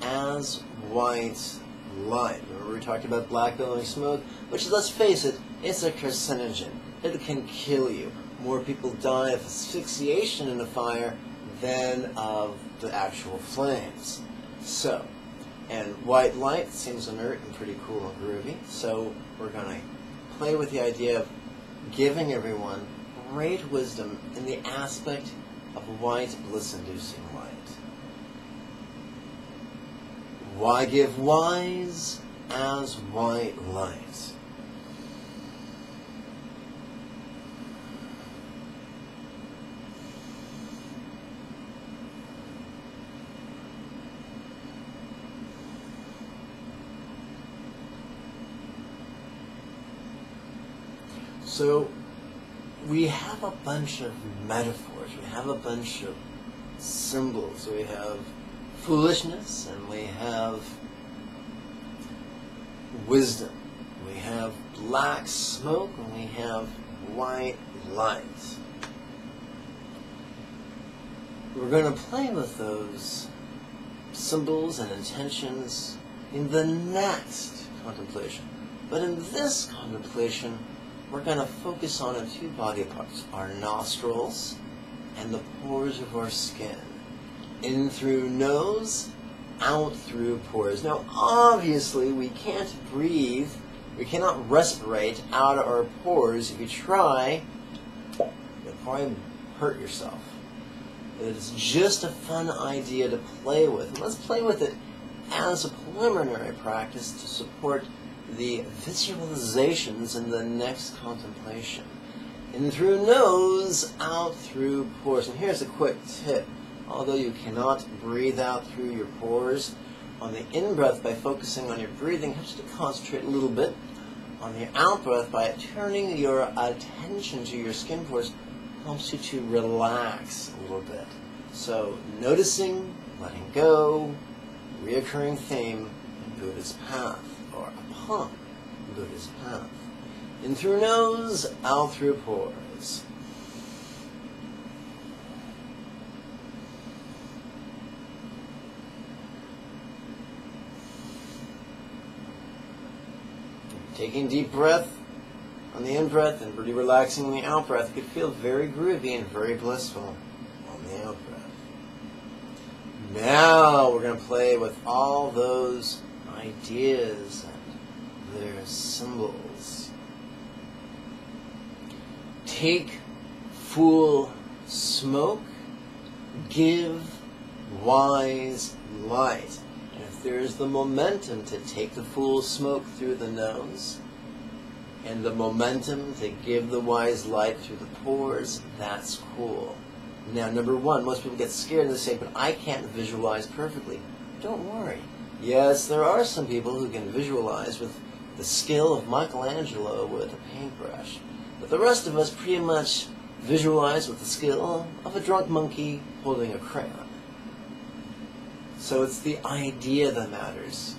as white light? Remember we talked about black billowing smoke, which, let's face it, it's a carcinogen. It can kill you. More people die of asphyxiation in a fire than of the actual flames. So, and white light seems inert and pretty cool and groovy, so we're going to play with the idea of giving everyone great wisdom in the aspect of white bliss-inducing light. Why give wise as white light? So, we have a bunch of metaphors, we have a bunch of symbols. We have foolishness, and we have wisdom. We have black smoke, and we have white light. We're going to play with those symbols and intentions in the next contemplation. But in this contemplation, we're going to focus on our two body parts, our nostrils and the pores of our skin. In through nose, out through pores. Now, obviously, we can't breathe, we cannot respirate out of our pores. If you try, you'll probably hurt yourself. It's just a fun idea to play with. And let's play with it as a preliminary practice to support the visualizations in the next contemplation. In through nose, out through pores. And here's a quick tip. Although you cannot breathe out through your pores, on the in-breath, by focusing on your breathing, helps you to concentrate a little bit. On the out-breath, by turning your attention to your skin pores, helps you to relax a little bit. So, noticing, letting go, reoccurring theme in Buddha's path, or upon Buddha's path. In through nose, out through pores. Taking deep breath on the in-breath and really relaxing on the out-breath. You could feel very groovy and very blissful on the out-breath. Now we're going to play with all those ideas and their symbols. Take full smoke, give wise light. And if there is the momentum to take the full smoke through the nose, and the momentum to give the wise light through the pores, that's cool. Now, number one, most people get scared and they say, but I can't visualize perfectly. Don't worry. Yes, there are some people who can visualize with the skill of Michelangelo with a paintbrush. But the rest of us pretty much visualize with the skill of a drunk monkey holding a crayon. So it's the idea that matters,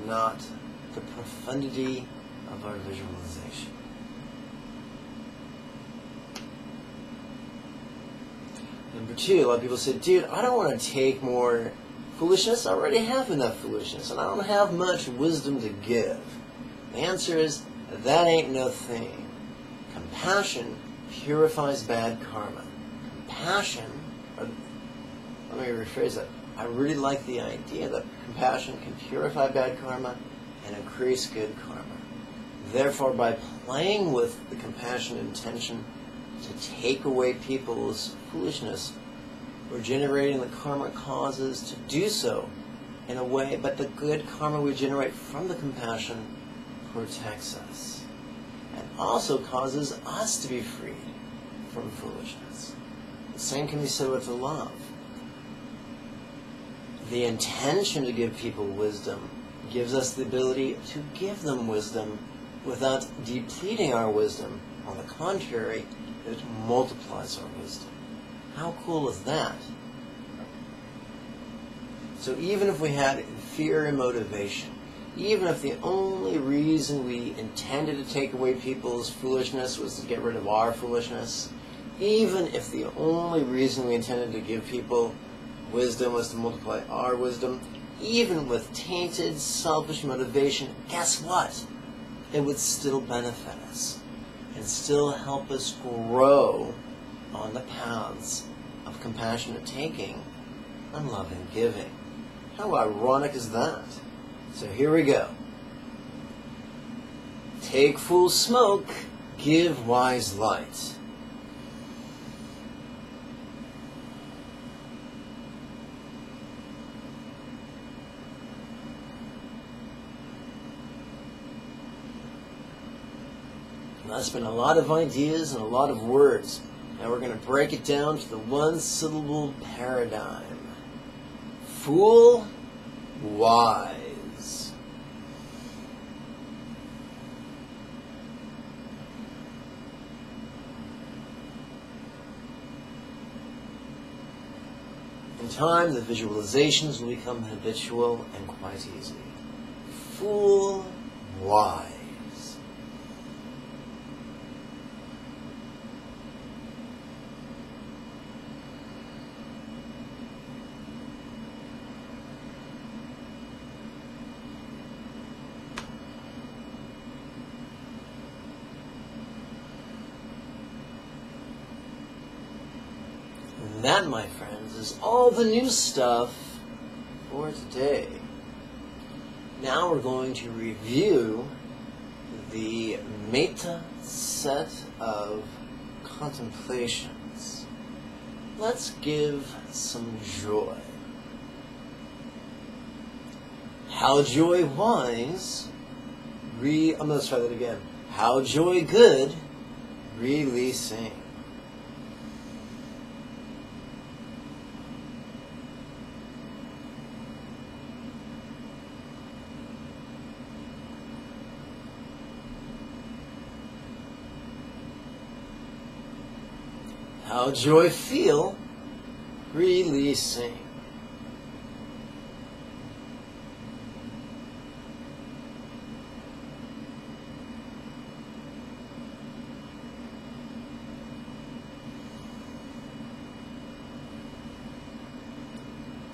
not the profundity of our visualization. Number two, a lot of people say, dude, I don't want to take more foolishness. I already have enough foolishness, and I don't have much wisdom to give. The answer is, that ain't no thing. Compassion purifies bad karma. Compassion, or, let me rephrase that. I really like the idea that compassion can purify bad karma and increase good karma. Therefore, by playing with the compassion intention to take away people's foolishness, we're generating the karma causes to do so in a way, but the good karma we generate from the compassion protects us and also causes us to be freed from foolishness. The same can be said with the love. The intention to give people wisdom gives us the ability to give them wisdom without depleting our wisdom. On the contrary, it multiplies our wisdom. How cool is that? So even if we had inferior motivation, even if the only reason we intended to take away people's foolishness was to get rid of our foolishness, even if the only reason we intended to give people wisdom was to multiply our wisdom, even with tainted, selfish motivation, guess what? It would still benefit us and still help us grow on the paths of compassionate taking and loving giving. How ironic is that? So here we go. Take full smoke, give wise light. That's been a lot of ideas and a lot of words. Now we're going to break it down to the one-syllable paradigm. Fool, wise. In time, the visualizations will become habitual and quite easy. Fool, wise. That, my friends, is all the new stuff for today. Now we're going to review the metta set of contemplations. Let's give some joy. How joy wise, I'm going to try that again. How joy good, releasing. How joy feel, releasing.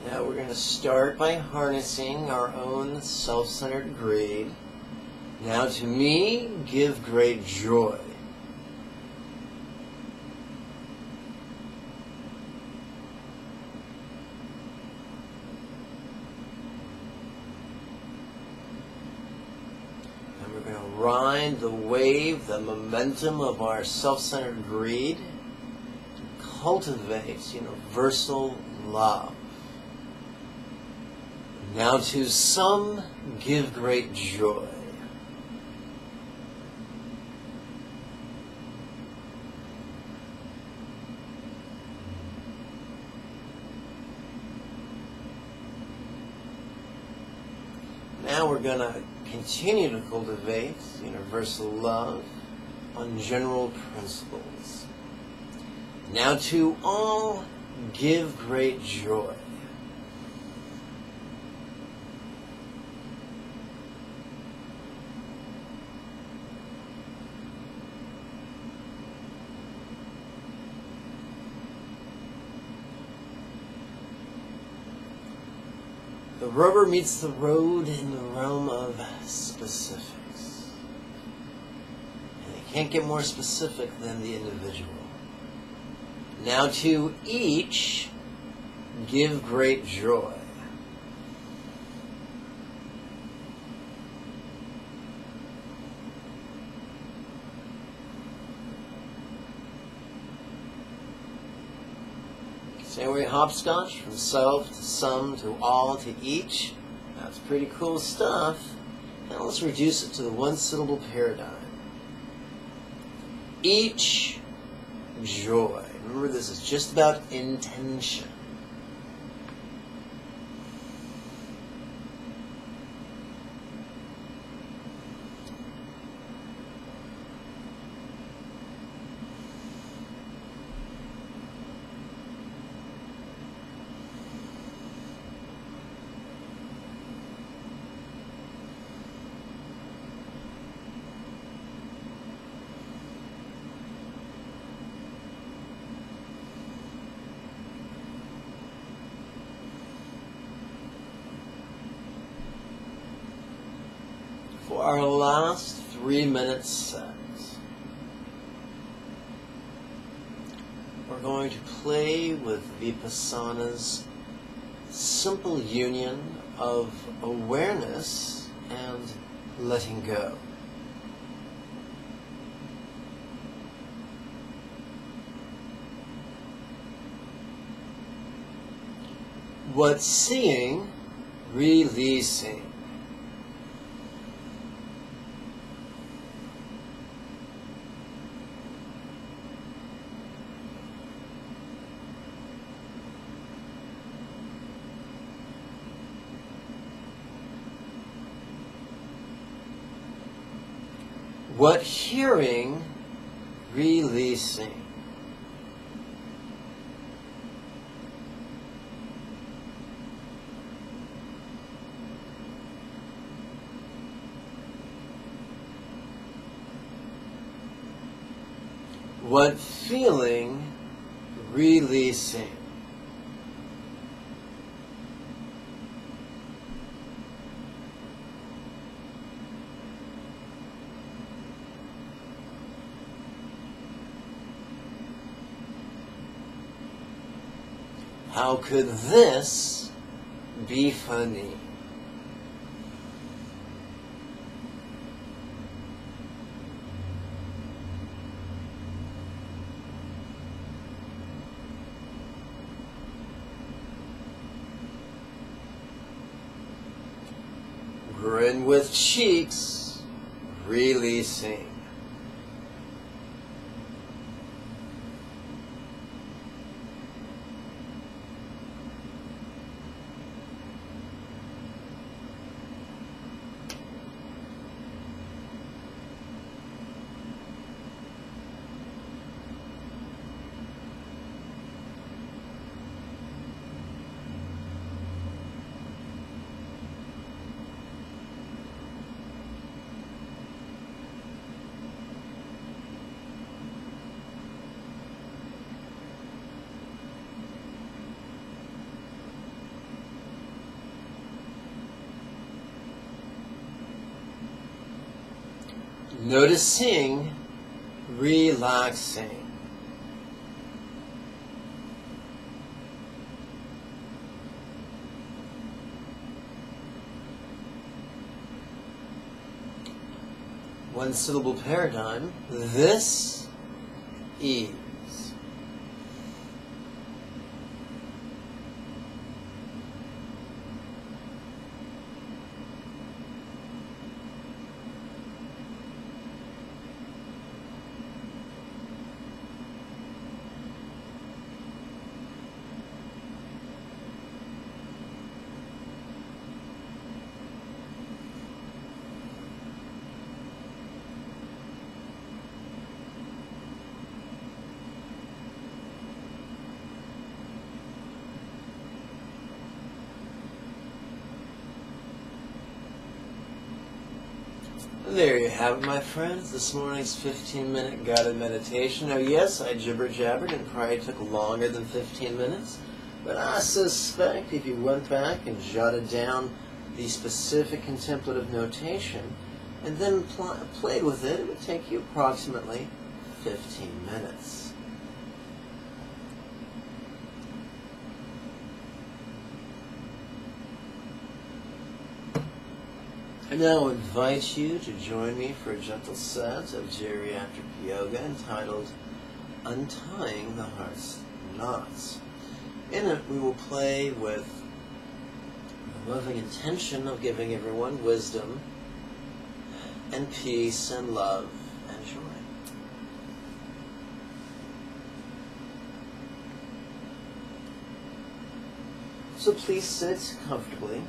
Now we're going to start by harnessing our own self-centered greed. Now to me, give great joy. Ride the wave, the momentum of our self-centered greed to cultivate universal love. Now to some, give great joy. Now we're going to continue to cultivate universal love on general principles. Now to all, give great joy. The rubber meets the road in the realm of specifics. And you can't get more specific than the individual. Now to each, give great joy. Same way hopscotch, from self to some to all to each. That's pretty cool stuff. Now let's reduce it to the one-syllable paradigm. Each, joy. Remember, this is just about intention. our last 3-minute set. We're going to play with Vipassana's simple union of awareness and letting go. What seeing, releasing. What hearing, releasing. What feeling, releasing. How could this be funny? Grin with cheeks, releasing. Noticing, relaxing. One syllable paradigm, this ease. There you have it, my friends, this morning's 15-minute guided meditation. Now, yes, I jibber-jabbered and probably took longer than 15 minutes, but I suspect if you went back and jotted down the specific contemplative notation and then played with it, it would take you approximately 15 minutes. I now invite you to join me for a gentle set of geriatric yoga entitled Untying the Heart's Knots. In it, we will play with the loving intention of giving everyone wisdom and peace and love and joy. So please sit comfortably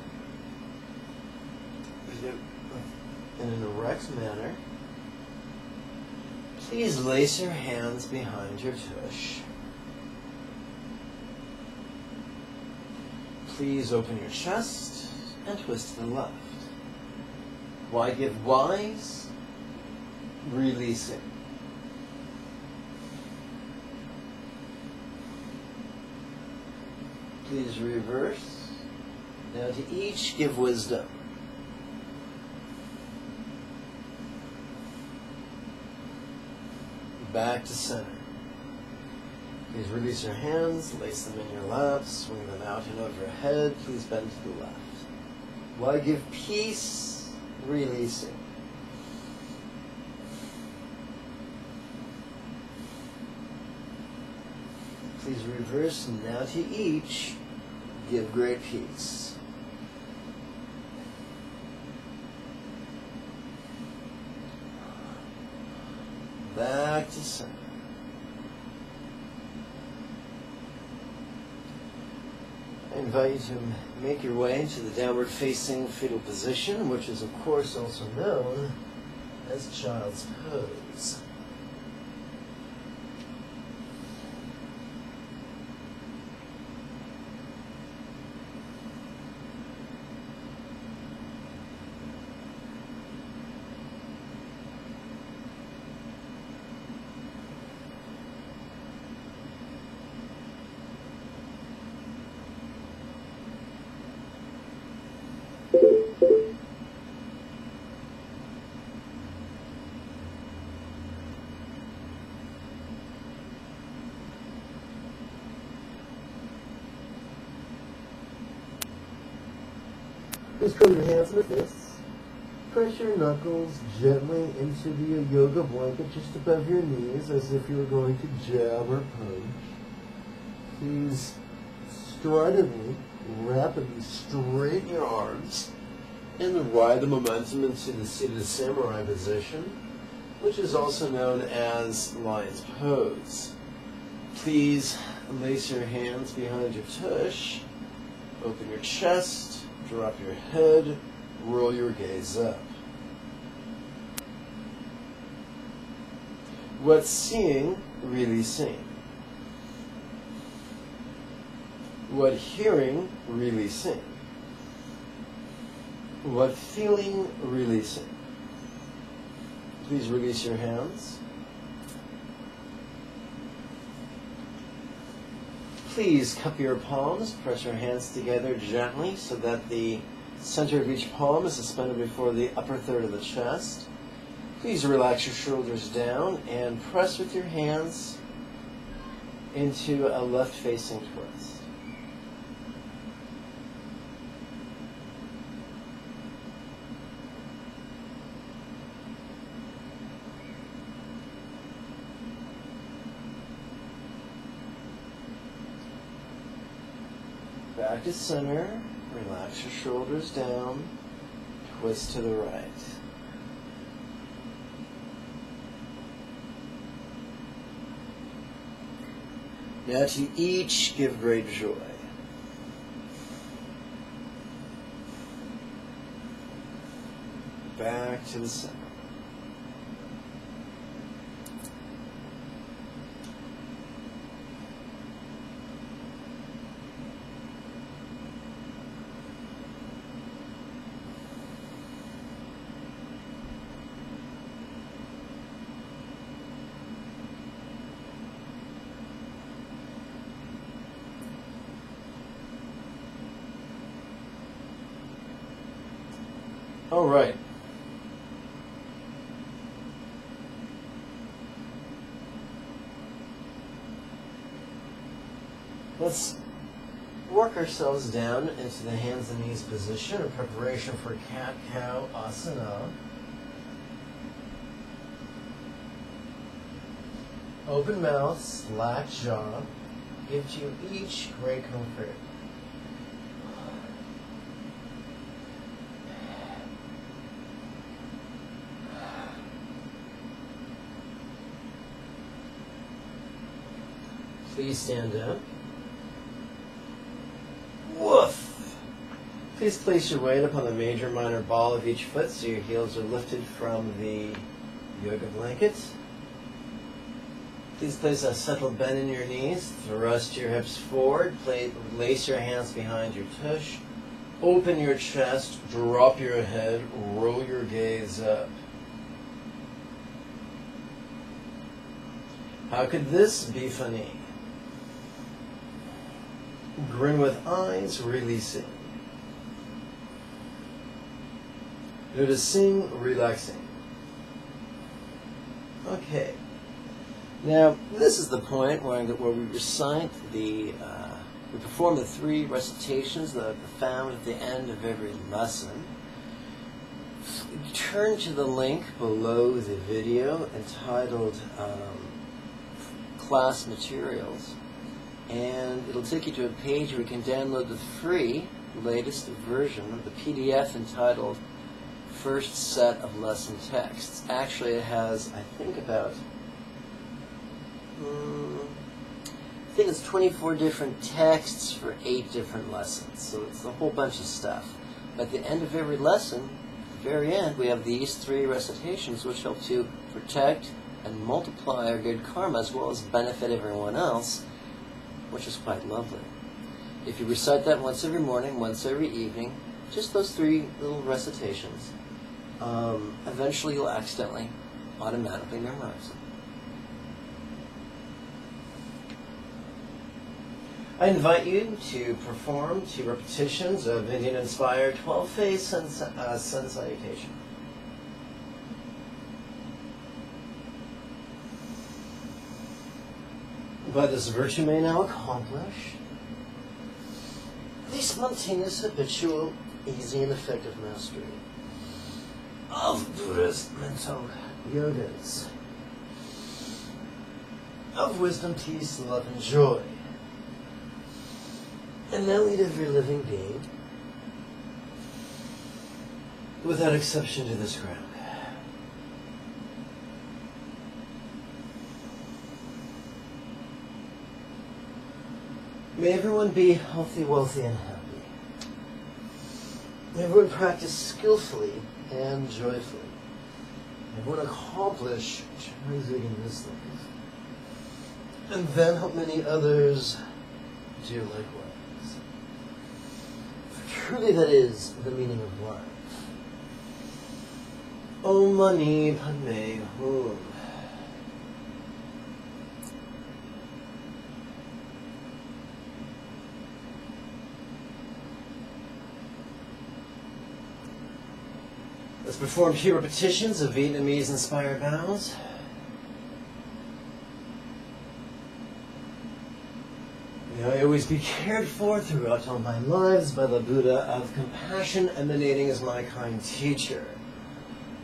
in an erect manner. Please lace your hands behind your tush. Please open your chest and twist to the left. Why give wise? Releasing. Please reverse. Now to each give wisdom. Back to center. Please release your hands, lace them in your lap, swing them out and overhead. Please bend to the left. While I give peace, releasing. Please reverse now to each. Give great peace. Back to center. I invite you to make your way into the downward facing fetal position, which is of course also known as child's pose. Please curl your hands and the fists. Press your knuckles gently into the yoga blanket just above your knees as if you were going to jab or punch. Please stridently, rapidly straighten your arms and ride the momentum into the seated samurai position, which is also known as lion's pose. Please lace your hands behind your tush, open your chest, drop your head, roll your gaze up. What seeing, really seeing. What hearing, really seeing. What feeling, releasing. Please release your hands. Please cup your palms, press your hands together gently so that the center of each palm is suspended before the upper third of the chest. Please relax your shoulders down and press with your hands into a left-facing twist. Back to center, relax your shoulders down, twist to the right. Now to each give great joy. Back to the center. All right. Let's work ourselves down into the hands and knees position in preparation for cat-cow asana. Open mouth, slack jaw, gives you each great comfort. Please stand up. Woof! Please place your weight upon the major minor ball of each foot so your heels are lifted from the yoga blanket. Please place a settled bend in your knees. Thrust your hips forward. Lace your hands behind your tush. Open your chest. Drop your head. Roll your gaze up. How could this be funny? Grin with eyes, releasing. Noticing, relaxing. Okay. Now, this is the point where we recite we perform the 3 recitations that are found at the end of every lesson. Turn to the link below the video entitled Class Materials, and it'll take you to a page where you can download the free latest version of the PDF entitled First Set of Lesson Texts. Actually, it has, I think, about I think it's 24 different texts for 8 different lessons, so it's a whole bunch of stuff. But at the end of every lesson, at the very end, we have these 3 recitations which help to protect and multiply our good karma as well as benefit everyone else, which is quite lovely. If you recite that once every morning, once every evening, just those 3 little recitations, eventually you'll accidentally, automatically memorize them. I invite you to perform 2 repetitions of Indian-inspired 12-phase sun salutation. By this virtue may now accomplish the spontaneous, habitual, easy, and effective mastery of Buddhist mental yogas, of wisdom, peace, love, and joy. And now lead every living being, without exception, to this ground. May everyone be healthy, wealthy, and happy. May everyone practice skillfully and joyfully. May everyone accomplish transcending this life, and then help many others do likewise. Truly, that is the meaning of life. Om Mani Padme Hum. Let's perform 2 repetitions of Vietnamese-inspired bows. May I always be cared for throughout all my lives by the Buddha of compassion emanating as my kind teacher.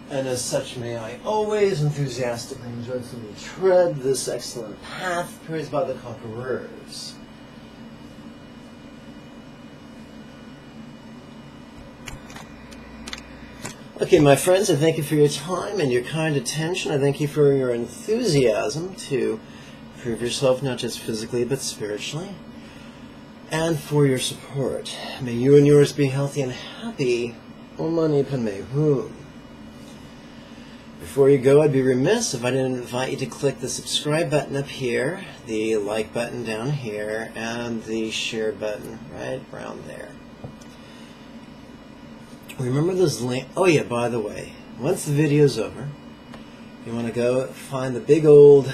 And as such may I always enthusiastically and joyfully tread this excellent path praised by the conquerors. Okay, my friends, I thank you for your time and your kind attention. I thank you for your enthusiasm to improve yourself, not just physically, but spiritually. And for your support. May you and yours be healthy and happy. Om Mani Padme Hum. Before you go, I'd be remiss if I didn't invite you to click the subscribe button up here, the like button down here, and the share button right around there. Remember those links? Oh yeah, by the way, once the video's over, you want to go find the big old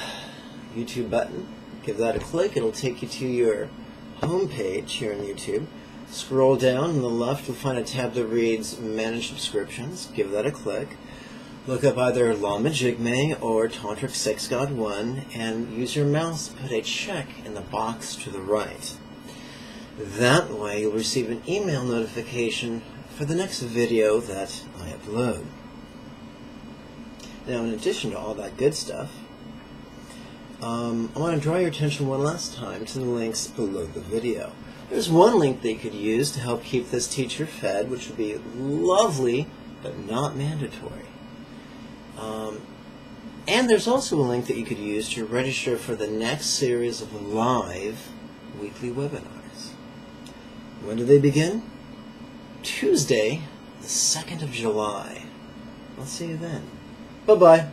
YouTube button, give that a click. It'll take you to your home page here on YouTube. Scroll down on the left, you'll find a tab that reads Manage Subscriptions. Give that a click. Look up either Lama Jigme or Tantric Sex God 1 and use your mouse to put a check in the box to the right. That way you'll receive an email notification for the next video that I upload. Now, in addition to all that good stuff, I want to draw your attention one last time to the links below the video. There's one link that you could use to help keep this teacher fed, which would be lovely, but not mandatory. And there's also a link that you could use to register for the next series of live weekly webinars. When do they begin? Tuesday, the 2nd of July. I'll see you then. Bye-bye.